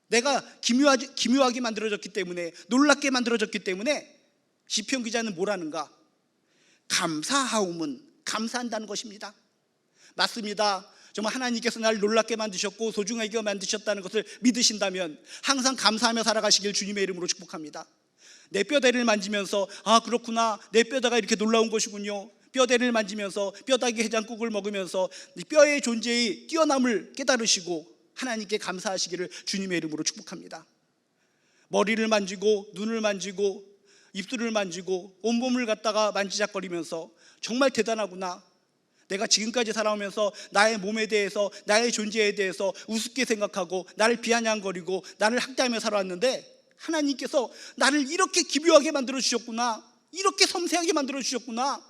Speaker 2: 내가 기묘하게 만들어졌기 때문에, 놀랍게 만들어졌기 때문에 시편 기자는 뭐라는가? 감사하움은, 감사한다는 것입니다. 맞습니다. 정말 하나님께서 나를 놀랍게 만드셨고 소중하게 만드셨다는 것을 믿으신다면 항상 감사하며 살아가시길 주님의 이름으로 축복합니다. 내 뼈대를 만지면서 아 그렇구나, 내 뼈다가 이렇게 놀라운 것이군요. 뼈대를 만지면서 뼈다귀 해장국을 먹으면서 뼈의 존재의 뛰어남을 깨달으시고 하나님께 감사하시기를 주님의 이름으로 축복합니다. 머리를 만지고 눈을 만지고 입술을 만지고 온몸을 갖다가 만지작거리면서 정말 대단하구나, 내가 지금까지 살아오면서 나의 몸에 대해서, 나의 존재에 대해서 우습게 생각하고 나를 비아냥거리고 나를 학대하며 살아왔는데 하나님께서 나를 이렇게 기묘하게 만들어 주셨구나, 이렇게 섬세하게 만들어 주셨구나,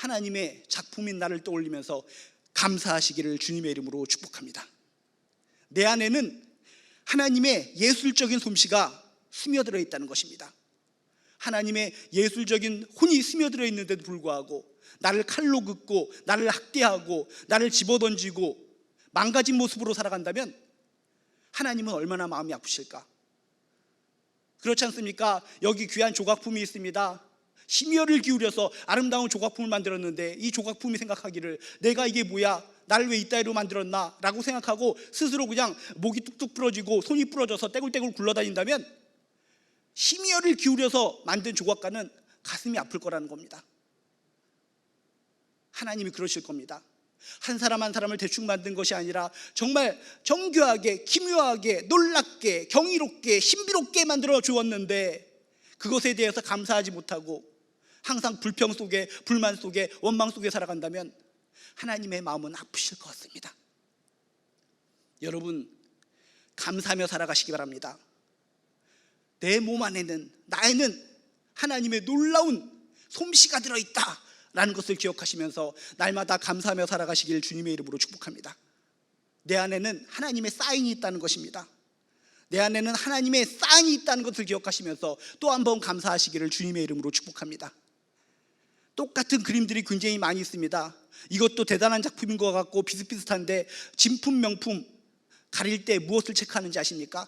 Speaker 2: 하나님의 작품인 나를 떠올리면서 감사하시기를 주님의 이름으로 축복합니다. 내 안에는 하나님의 예술적인 솜씨가 스며들어 있다는 것입니다. 하나님의 예술적인 혼이 스며들어 있는데도 불구하고 나를 칼로 긋고 나를 학대하고 나를 집어던지고 망가진 모습으로 살아간다면 하나님은 얼마나 마음이 아프실까? 그렇지 않습니까? 여기 귀한 조각품이 있습니다. 심혈을 기울여서 아름다운 조각품을 만들었는데 이 조각품이 생각하기를 내가 이게 뭐야? 나를 왜 이따위로 만들었나? 라고 생각하고 스스로 그냥 목이 뚝뚝 부러지고 손이 부러져서 떼굴떼굴 굴러다닌다면 심혈을 기울여서 만든 조각가는 가슴이 아플 거라는 겁니다. 하나님이 그러실 겁니다. 한 사람 한 사람을 대충 만든 것이 아니라 정말 정교하게, 기묘하게, 놀랍게, 경이롭게, 신비롭게 만들어 주었는데 그것에 대해서 감사하지 못하고 항상 불평 속에, 불만 속에, 원망 속에 살아간다면 하나님의 마음은 아프실 것 같습니다. 여러분, 감사하며 살아가시기 바랍니다. 내 몸 안에는, 나에는 하나님의 놀라운 솜씨가 들어있다 라는 것을 기억하시면서 날마다 감사하며 살아가시길 주님의 이름으로 축복합니다. 내 안에는 하나님의 사인이 있다는 것입니다. 내 안에는 하나님의 사인이 있다는 것을 기억하시면서 또 한 번 감사하시기를 주님의 이름으로 축복합니다. 똑같은 그림들이 굉장히 많이 있습니다. 이것도 대단한 작품인 것 같고 비슷비슷한데 진품 명품 가릴 때 무엇을 체크하는지 아십니까?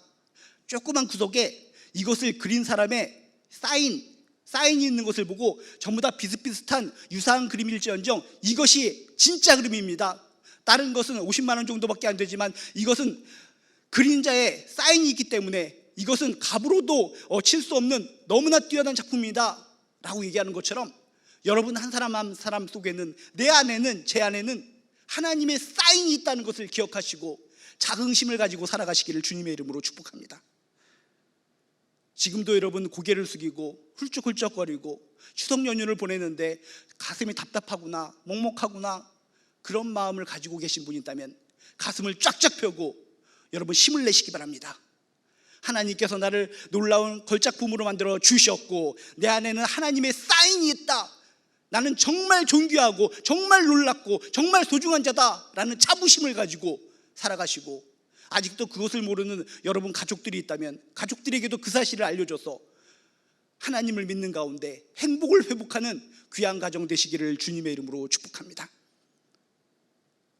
Speaker 2: 조그만 구석에 이것을 그린 사람의 사인이 있는 것을 보고 전부 다 비슷비슷한 유사한 그림일지언정 이것이 진짜 그림입니다. 다른 것은 50만 원 정도밖에 안 되지만 이것은 그림자의 사인이 있기 때문에 이것은 값으로도 칠 수 없는 너무나 뛰어난 작품이다 라고 얘기하는 것처럼 여러분 한 사람 한 사람 속에는 내 안에는, 제 안에는 하나님의 사인이 있다는 것을 기억하시고 자긍심을 가지고 살아가시기를 주님의 이름으로 축복합니다. 지금도 여러분 고개를 숙이고 훌쩍훌쩍거리고 추석 연휴를 보내는데 가슴이 답답하구나, 먹먹하구나 그런 마음을 가지고 계신 분이 있다면 가슴을 쫙쫙 펴고 여러분 힘을 내시기 바랍니다. 하나님께서 나를 놀라운 걸작품으로 만들어 주셨고 내 안에는 하나님의 사인이 있다. 나는 정말 존귀하고 정말 놀랍고 정말 소중한 자다라는 자부심을 가지고 살아가시고 아직도 그것을 모르는 여러분 가족들이 있다면 가족들에게도 그 사실을 알려줘서 하나님을 믿는 가운데 행복을 회복하는 귀한 가정 되시기를 주님의 이름으로 축복합니다.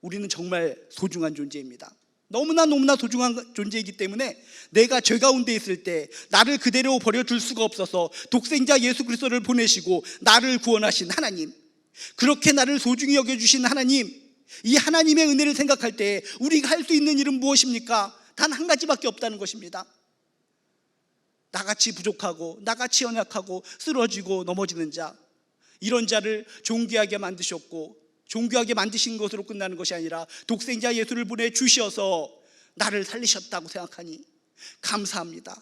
Speaker 2: 우리는 정말 소중한 존재입니다. 너무나 소중한 존재이기 때문에 내가 죄 가운데 있을 때 나를 그대로 버려둘 수가 없어서 독생자 예수 그리스도를 보내시고 나를 구원하신 하나님, 그렇게 나를 소중히 여겨주신 하나님, 이 하나님의 은혜를 생각할 때 우리가 할 수 있는 일은 무엇입니까? 단 한 가지밖에 없다는 것입니다. 나같이 부족하고 나같이 연약하고 쓰러지고 넘어지는 자, 이런 자를 존귀하게 만드셨고 존귀하게 만드신 것으로 끝나는 것이 아니라 독생자 예수를 보내주셔서 나를 살리셨다고 생각하니 감사합니다.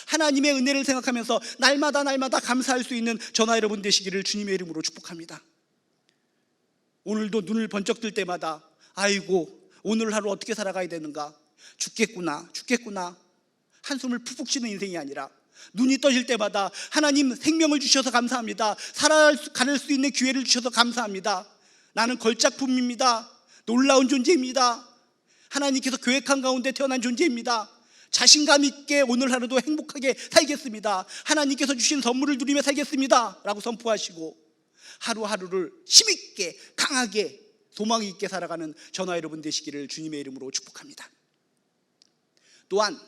Speaker 2: 하나님의 은혜를 생각하면서 날마다 감사할 수 있는 저나 여러분 되시기를 주님의 이름으로 축복합니다. 오늘도 눈을 번쩍 뜰 때마다 아이고 오늘 하루 어떻게 살아가야 되는가, 죽겠구나 한숨을 푹푹 쉬는 인생이 아니라 눈이 떠질 때마다 하나님 생명을 주셔서 감사합니다. 살아갈 수 있는 기회를 주셔서 감사합니다. 나는 걸작품입니다. 놀라운 존재입니다. 하나님께서 계획한 가운데 태어난 존재입니다. 자신감 있게 오늘 하루도 행복하게 살겠습니다. 하나님께서 주신 선물을 누리며 살겠습니다 라고 선포하시고 하루하루를 힘있게 강하게 소망 있게 살아가는 저나 여러분 되시기를 주님의 이름으로 축복합니다. 또한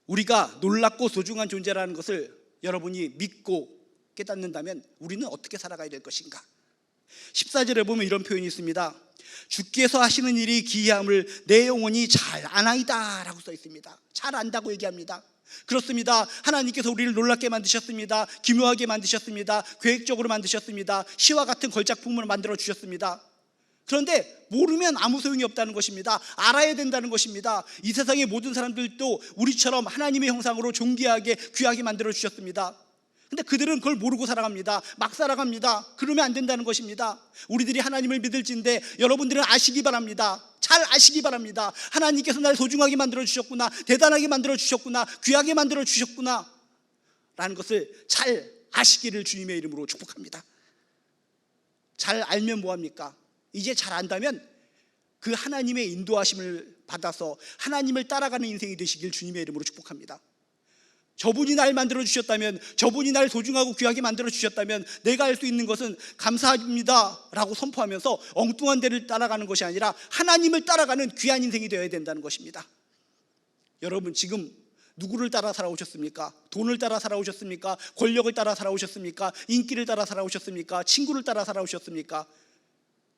Speaker 2: 우리가 놀랍고 소중한 존재라는 것을 여러분이 믿고 깨닫는다면 우리는 어떻게 살아가야 될 것인가? 14절에 보면 이런 표현이 있습니다. 주께서 하시는 일이 기이함을 내 영혼이 잘 아나이다 라고 써 있습니다. 잘 안다고 얘기합니다. 그렇습니다. 하나님께서 우리를 놀랍게 만드셨습니다. 기묘하게 만드셨습니다. 계획적으로 만드셨습니다. 시와 같은 걸작품을 만들어 주셨습니다. 그런데 모르면 아무 소용이 없다는 것입니다. 알아야 된다는 것입니다. 이 세상의 모든 사람들도 우리처럼 하나님의 형상으로 존귀하게 귀하게 만들어 주셨습니다. 근데 그들은 그걸 모르고 살아갑니다. 막 살아갑니다. 그러면 안 된다는 것입니다. 우리들이 하나님을 믿을진데 여러분들은 아시기 바랍니다. 잘 아시기 바랍니다. 하나님께서 나를 소중하게 만들어 주셨구나, 대단하게 만들어 주셨구나, 귀하게 만들어 주셨구나 라는 것을 잘 아시기를 주님의 이름으로 축복합니다. 잘 알면 뭐합니까? 이제 잘 안다면 그 하나님의 인도하심을 받아서 하나님을 따라가는 인생이 되시길 주님의 이름으로 축복합니다. 저분이 날 만들어 주셨다면, 저분이 날 소중하고 귀하게 만들어 주셨다면 내가 할 수 있는 것은 감사합니다 라고 선포하면서 엉뚱한 데를 따라가는 것이 아니라 하나님을 따라가는 귀한 인생이 되어야 된다는 것입니다. 여러분, 지금 누구를 따라 살아오셨습니까? 돈을 따라 살아오셨습니까? 권력을 따라 살아오셨습니까? 인기를 따라 살아오셨습니까? 친구를 따라 살아오셨습니까?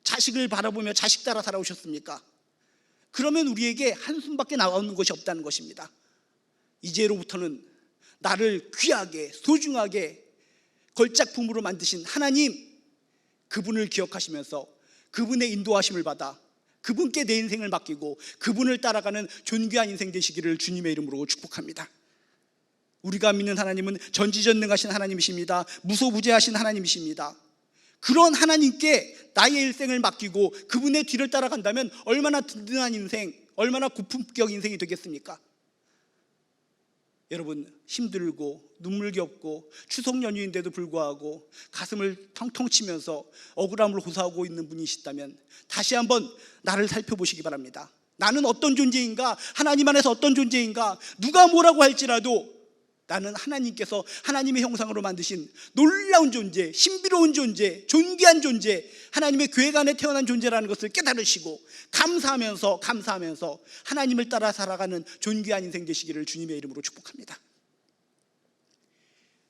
Speaker 2: 자식을 바라보며 자식 따라 살아오셨습니까? 그러면 우리에게 한숨밖에 나오는 것이 없다는 것입니다. 이제로부터는 나를 귀하게 소중하게 걸작품으로 만드신 하나님, 그분을 기억하시면서 그분의 인도하심을 받아 그분께 내 인생을 맡기고 그분을 따라가는 존귀한 인생 되시기를 주님의 이름으로 축복합니다. 우리가 믿는 하나님은 전지전능하신 하나님이십니다. 무소부재하신 하나님이십니다. 그런 하나님께 나의 일생을 맡기고 그분의 뒤를 따라간다면 얼마나 든든한 인생, 얼마나 고품격 인생이 되겠습니까? 여러분, 힘들고 눈물겹고 추석 연휴인데도 불구하고 가슴을 텅텅 치면서 억울함을 호소하고 있는 분이시다면 다시 한번 나를 살펴보시기 바랍니다. 나는 어떤 존재인가? 하나님 안에서 어떤 존재인가? 누가 뭐라고 할지라도 나는 하나님께서 하나님의 형상으로 만드신 놀라운 존재, 신비로운 존재, 존귀한 존재, 하나님의 계획 안에 태어난 존재라는 것을 깨달으시고 감사하면서 하나님을 따라 살아가는 존귀한 인생 되시기를 주님의 이름으로 축복합니다.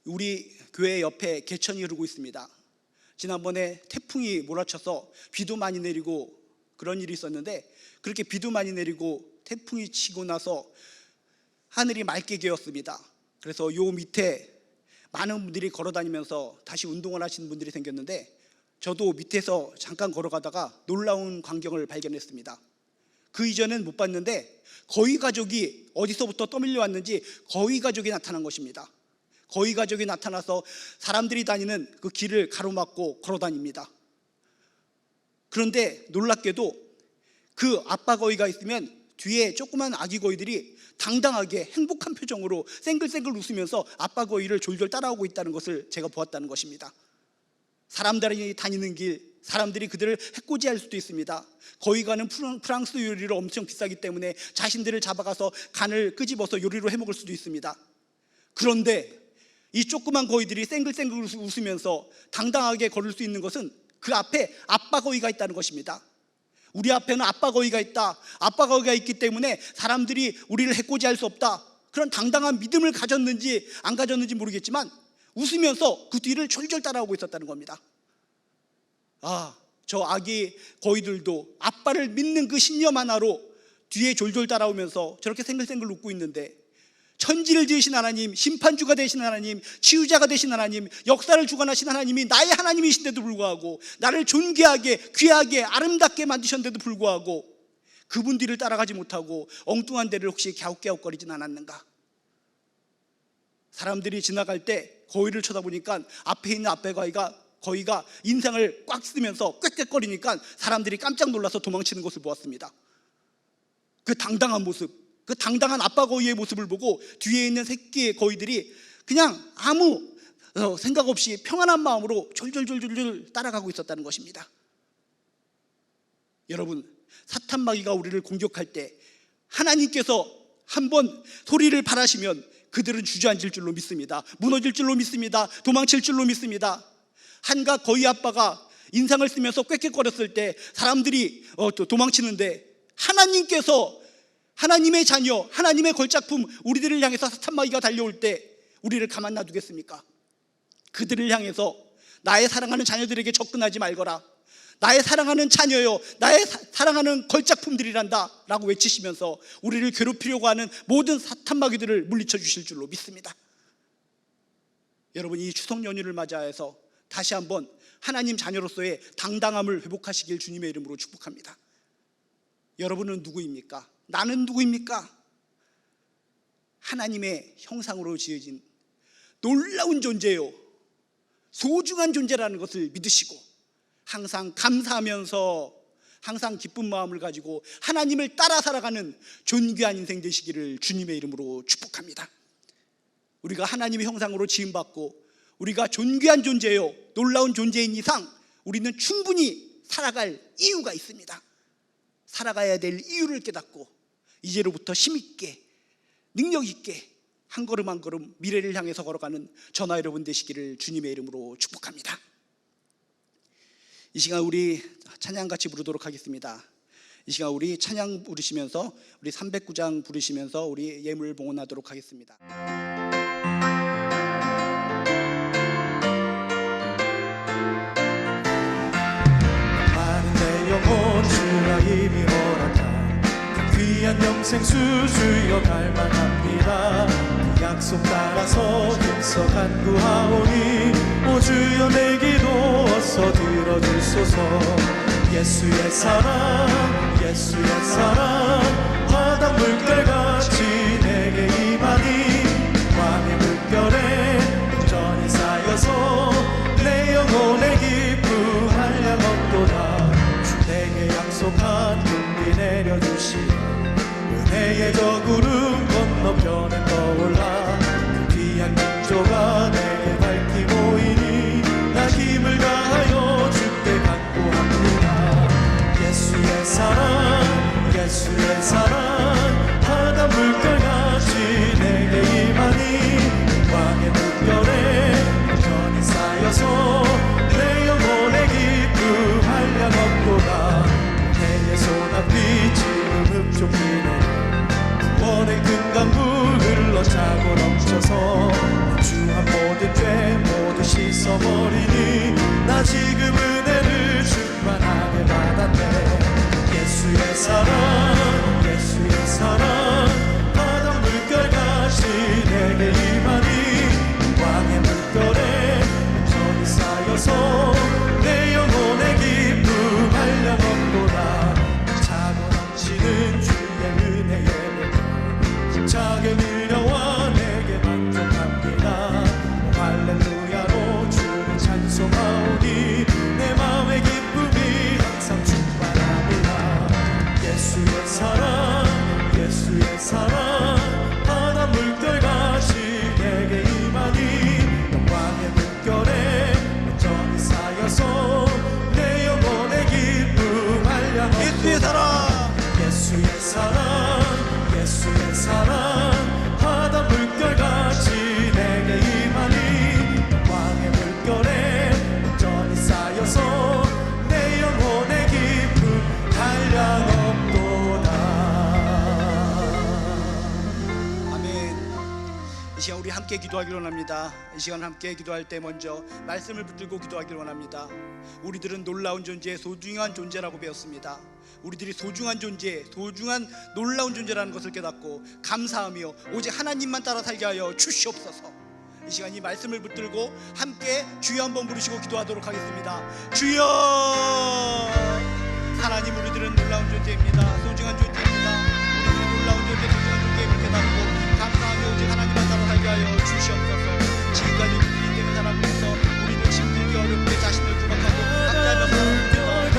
Speaker 2: 우리 교회 옆에 개천이 흐르고 있습니다. 지난번에 태풍이 몰아쳐서 비도 많이 내리고 그런 일이 있었는데, 그렇게 비도 많이 내리고 태풍이 치고 나서 하늘이 맑게 개었습니다. 그래서 요 밑에 많은 분들이 걸어다니면서 다시 운동을 하시는 분들이 생겼는데, 저도 밑에서 잠깐 걸어가다가 놀라운 광경을 발견했습니다. 그 이전엔 못 봤는데 거위 가족이 어디서부터 떠밀려 왔는지 거위 가족이 나타난 것입니다. 거위 가족이 나타나서 사람들이 다니는 그 길을 가로막고 걸어다닙니다. 그런데 놀랍게도 그 아빠 거위가 있으면 뒤에 조그만 아기 거위들이 당당하게 행복한 표정으로 쌩글쌩글 웃으면서 아빠 거위를 졸졸 따라오고 있다는 것을 제가 보았다는 것입니다. 사람들이 다니는 길, 사람들이 그들을 해코지할 수도 있습니다. 거위가는 프랑스 요리로 엄청 비싸기 때문에 자신들을 잡아가서 간을 끄집어서 요리로 해먹을 수도 있습니다. 그런데 이 조그만 거위들이 쌩글쌩글 웃으면서 당당하게 걸을 수 있는 것은 그 앞에 아빠 거위가 있다는 것입니다. 우리 앞에는 아빠 거위가 있다. 아빠 거위가 있기 때문에 사람들이 우리를 해코지할 수 없다. 그런 당당한 믿음을 가졌는지 안 가졌는지 모르겠지만 웃으면서 그 뒤를 졸졸 따라오고 있었다는 겁니다. 저 아기 거위들도 아빠를 믿는 그 신념 하나로 뒤에 졸졸 따라오면서 저렇게 생글생글 웃고 있는데, 천지를 지으신 하나님, 심판주가 되신 하나님, 치유자가 되신 하나님, 역사를 주관하신 하나님이 나의 하나님이신데도 불구하고, 나를 존귀하게 귀하게 아름답게 만드셨는데도 불구하고 그분 뒤를 따라가지 못하고 엉뚱한 데를 혹시 갸웃갸웃거리진 않았는가? 사람들이 지나갈 때 거위를 쳐다보니까 앞에 있는 아빠 거위가 인상을 꽉 쓰면서 꽥꽥거리니까 사람들이 깜짝 놀라서 도망치는 것을 보았습니다. 그 당당한 모습, 그 당당한 아빠 거위의 모습을 보고 뒤에 있는 새끼의 거위들이 그냥 아무 생각 없이 평안한 마음으로 졸졸졸졸 따라가고 있었다는 것입니다. 여러분, 사탄 마귀가 우리를 공격할 때 하나님께서 한번 소리를 발하시면 그들은 주저앉을 줄로 믿습니다. 무너질 줄로 믿습니다. 도망칠 줄로 믿습니다. 한가 거위 아빠가 인상을 쓰면서 꽥꽥거렸을 때 사람들이 도망치는데, 하나님께서 하나님의 자녀, 하나님의 걸작품 우리들을 향해서 사탄 마귀가 달려올 때 우리를 가만 놔두겠습니까? 그들을 향해서 나의 사랑하는 자녀들에게 접근하지 말거라, 나의 사랑하는 자녀요, 나의 사랑하는 걸작품들이란다 라고 외치시면서 우리를 괴롭히려고 하는 모든 사탄 마귀들을 물리쳐 주실 줄로 믿습니다. 여러분, 이 추석 연휴를 맞이해서 다시 한번 하나님 자녀로서의 당당함을 회복하시길 주님의 이름으로 축복합니다. 여러분은 누구입니까? 나는 누구입니까? 하나님의 형상으로 지어진 놀라운 존재요, 소중한 존재라는 것을 믿으시고 항상 감사하면서 항상 기쁜 마음을 가지고 하나님을 따라 살아가는 존귀한 인생 되시기를 주님의 이름으로 축복합니다. 우리가 하나님의 형상으로 지음받고 우리가 존귀한 존재요, 놀라운 존재인 이상 우리는 충분히 살아갈 이유가 있습니다. 살아가야 될 이유를 깨닫고 이제로부터 힘있게 능력있게 한 걸음 한 걸음 미래를 향해서 걸어가는 저나 여러분 되시기를 주님의 이름으로 축복합니다. 이 시간 우리 찬양 같이 부르도록 하겠습니다. 이 시간 우리 찬양 부르시면서 우리 309장 부르시면서 우리 예물 봉헌하도록 하겠습니다.
Speaker 1: 많은 내 영혼 주가 이미 허락한 그 귀한 영생 수주여 갈망합니다. 그 약속 따라서 힘써 간구하오니 오 주여 내 기도 어서 들어주소서. 예수의 사랑 예수의 사랑 바다 물결같이 내게 임하니 광의 물결에 온전히 쌓여서 내 영혼의 기쁨 한량 없도다. 주 내게 약속한 금비 내려주시니 은혜의 저 구름 건너편에 떠올라 그 귀한 민조가 내게 밝히 보이니 나 힘을 다하여 주께 간구합니다. 예수의 사랑 예수의 사랑 바다 물결같이 내게 임하니 광의 물결에 온전히 쌓여서 내 영혼의 기쁨 한량 없도다. 내게 소낙비 지금 흡족히네 구원의 큰 강물 흘러차고 넘쳐서 주한 모든 죄 모두 씻어버리니 나 지금 은혜를 충만하게 받았네. 예수의 사랑 예수의 사랑 바다 물결같이 내게 임하니 광의 물결에 온전히 쌓여서 내 영혼의 기쁨 한량 없도다. 차고 넘치는 주의 은혜의 물결 힘차게 밀려와 내게 만족합니다. 할렐루야로 주를 찬송하오니 내 마음의 기쁨이 항상 충만합니다. 예수의 사랑 예수의 사랑 바다 물결같이 내게 임하니 영광의 물결에 온전히 쌓여서 내 영혼의 기쁨 한량 없도다. 예수의 사랑 예수의 사랑 예수의 사랑 바다 물결같이 내게 임하니 영광의 물결에 온전히 쌓여서 내 영혼의 기쁨 한량 없도다.
Speaker 2: 아멘. 이 시간 우리 함께 기도하기를 원합니다. 이 시간 함께 기도할 때 먼저 말씀을 붙들고 기도하기를 원합니다. 우리들은 놀라운 존재, 소중한 존재라고 배웠습니다. 우리들이 소중한 존재, 소중한 놀라운 존재라는 것을 깨닫고 감사하며 오직 하나님만 따라 살게 하여 주시옵소서. 이 시간 이 말씀을 붙들고 함께 주여 한번 부르시고 기도하도록 하겠습니다. 주여! 하나님, 우리들은 놀라운 존재입니다. 소중한 존재입니다. 우리들은 놀라운 존재, 소중한 존재임을 깨닫고 감사하며 오직 하나님만 따라 살게 하여 주시옵소서. 지금까지 우리 때문에 살아가고 있어 우리는 힘들게 어렵게 자신을 구박하고 각자의 명령을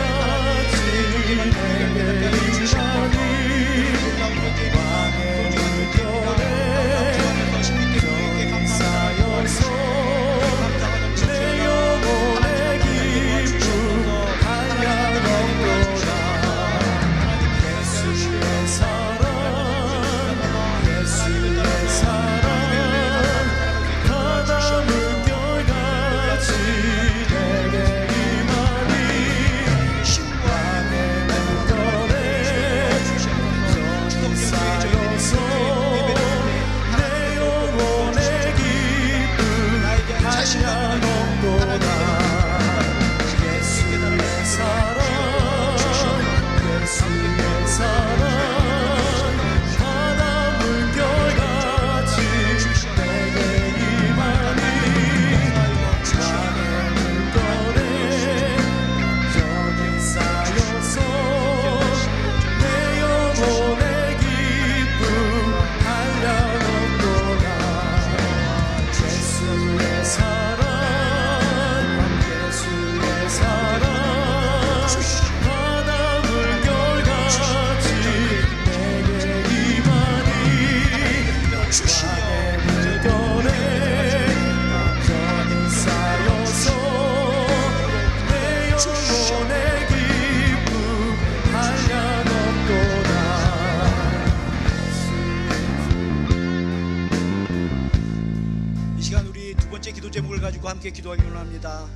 Speaker 2: 가지고 함께 기도하기 원합니다.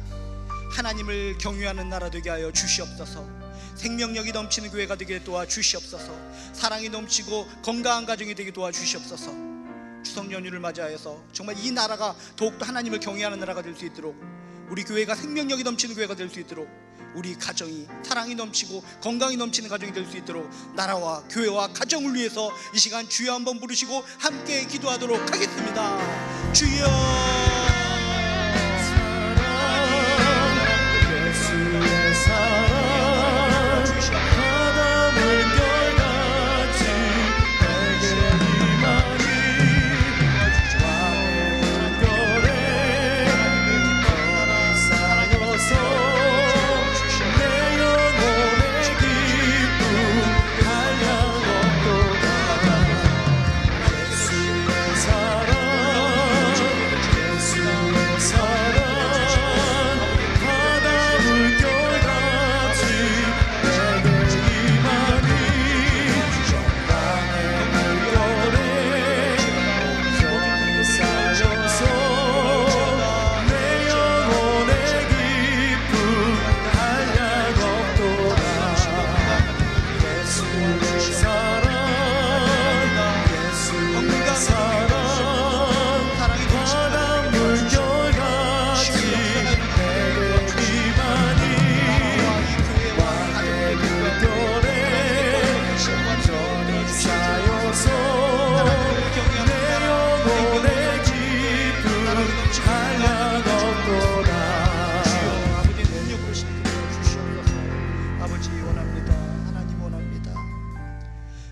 Speaker 2: 하나님을 경외하는 나라 되게 하여 주시옵소서. 생명력이 넘치는 교회가 되게 도와주시옵소서. 사랑이 넘치고 건강한 가정이 되게 도와주시옵소서. 추석 연휴를 맞이하여서 정말 이 나라가 더욱더 하나님을 경외하는 나라가 될 수 있도록, 우리 교회가 생명력이 넘치는 교회가 될 수 있도록, 우리 가정이 사랑이 넘치고 건강이 넘치는 가정이 될 수 있도록 나라와 교회와 가정을 위해서 이 시간 주여 한번 부르시고 함께 기도하도록 하겠습니다. 주여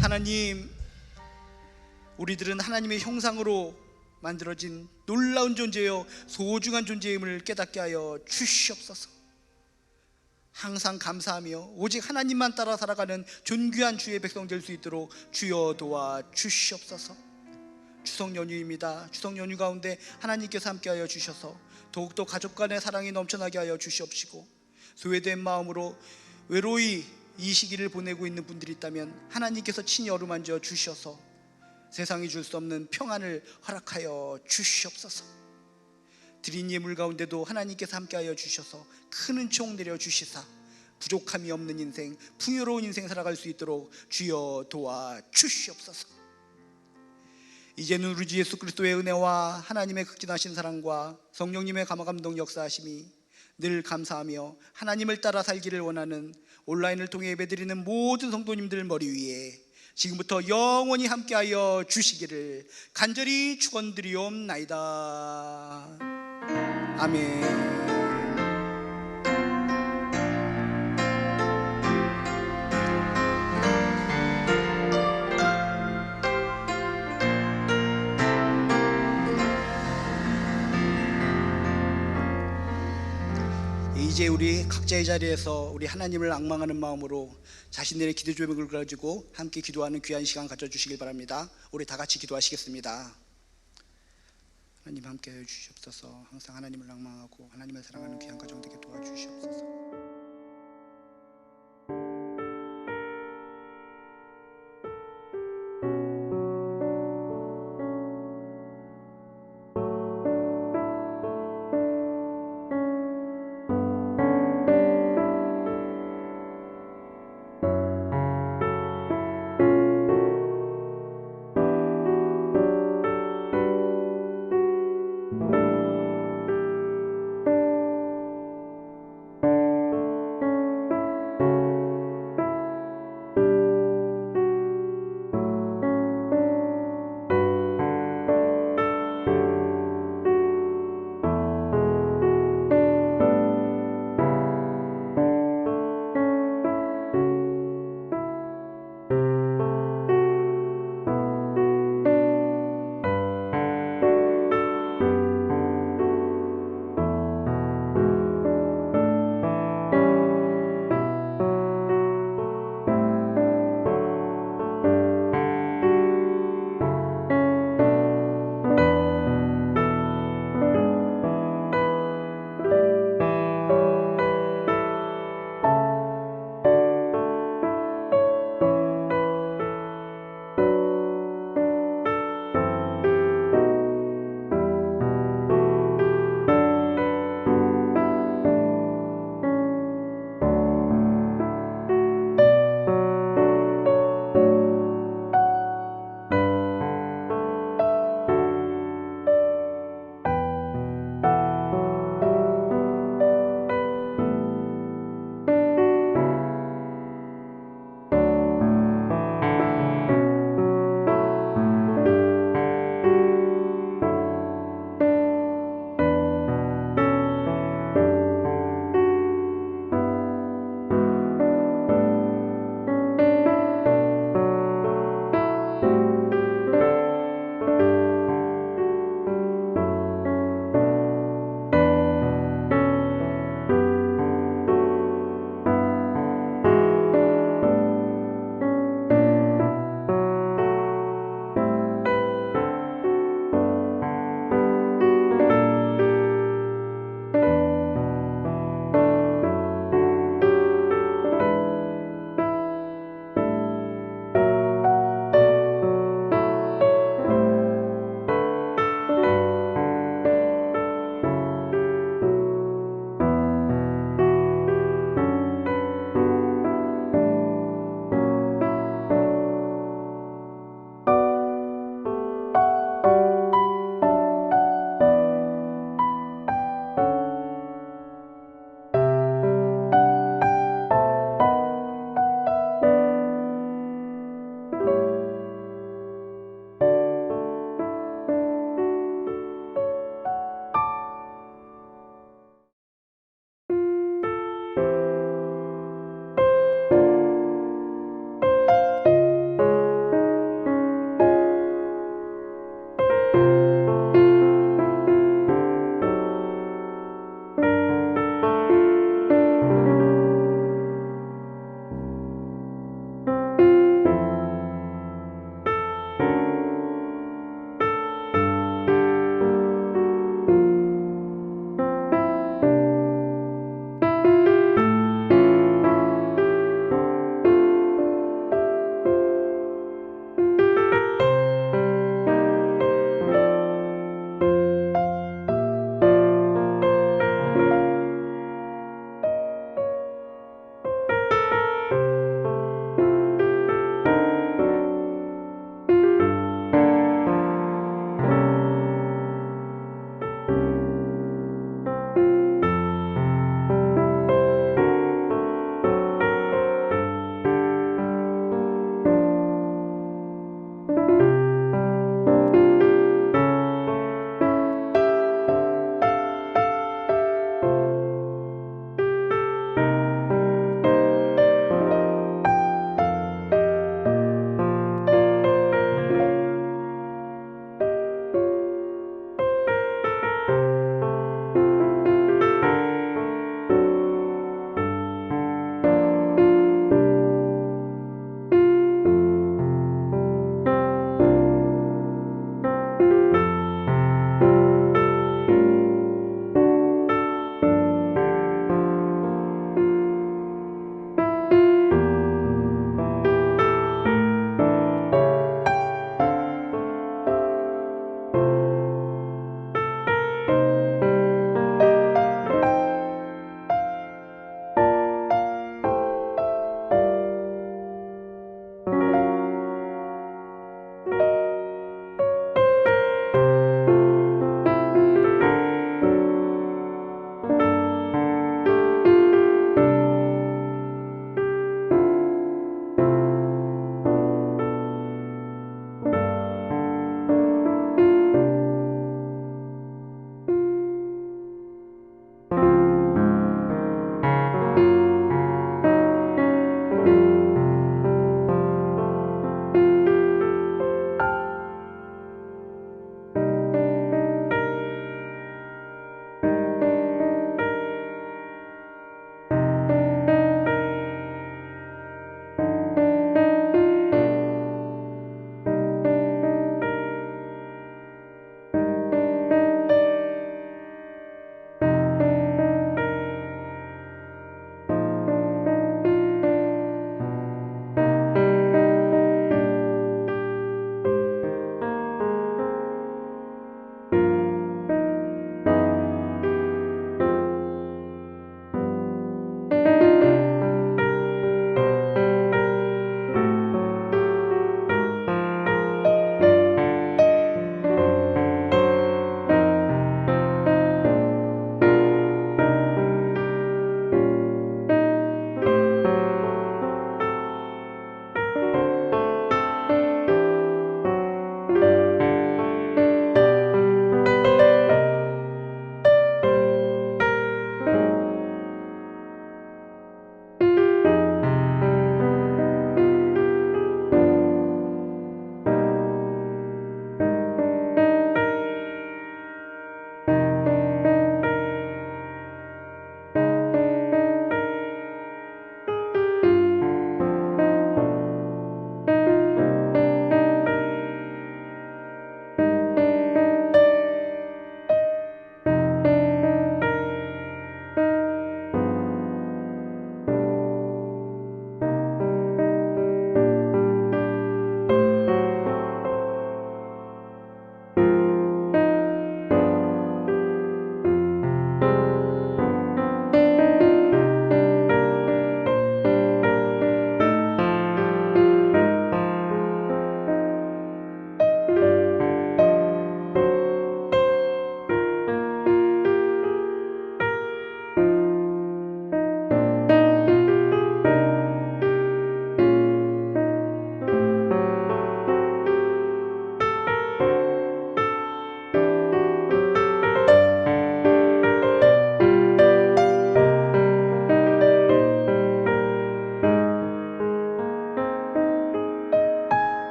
Speaker 2: 하나님, 우리들은 하나님의 형상으로 만들어진 놀라운 존재요 소중한 존재임을 깨닫게 하여 주시옵소서. 항상 감사하며 오직 하나님만 따라 살아가는 존귀한 주의 백성 될 수 있도록 주여 도와 주시옵소서. 추석 연휴입니다. 추석 연휴 가운데 하나님께서 함께하여 주셔서 더욱더 가족 간의 사랑이 넘쳐나게 하여 주시옵시고, 소외된 마음으로 외로이 이 시기를 보내고 있는 분들이 있다면 하나님께서 친히 어루만져 주셔서 세상이 줄 수 없는 평안을 허락하여 주시옵소서. 드린 예물 가운데도 하나님께서 함께하여 주셔서 큰 은총 내려 주시사 부족함이 없는 인생, 풍요로운 인생 살아갈 수 있도록 주여 도와 주시옵소서. 이제는 우리 주 예수 그리스도의 은혜와 하나님의 극진하신 사랑과 성령님의 감화감동 역사하심이 늘 감사하며 하나님을 따라 살기를 원하는 온라인을 통해 예배드리는 모든 성도님들 머리 위에 지금부터 영원히 함께하여 주시기를 간절히 축원드리옵나이다. 아멘. 이제 우리 각자의 자리에서 우리 하나님을 앙망하는 마음으로 자신들의 기도 제목을 가지고 함께 기도하는 귀한 시간 가져주시길 바랍니다. 우리 다 같이 기도하시겠습니다. 하나님 함께하여 주시옵소서. 항상 하나님을 앙망하고 하나님을 사랑하는 귀한 가정 되게 도와주시옵소서.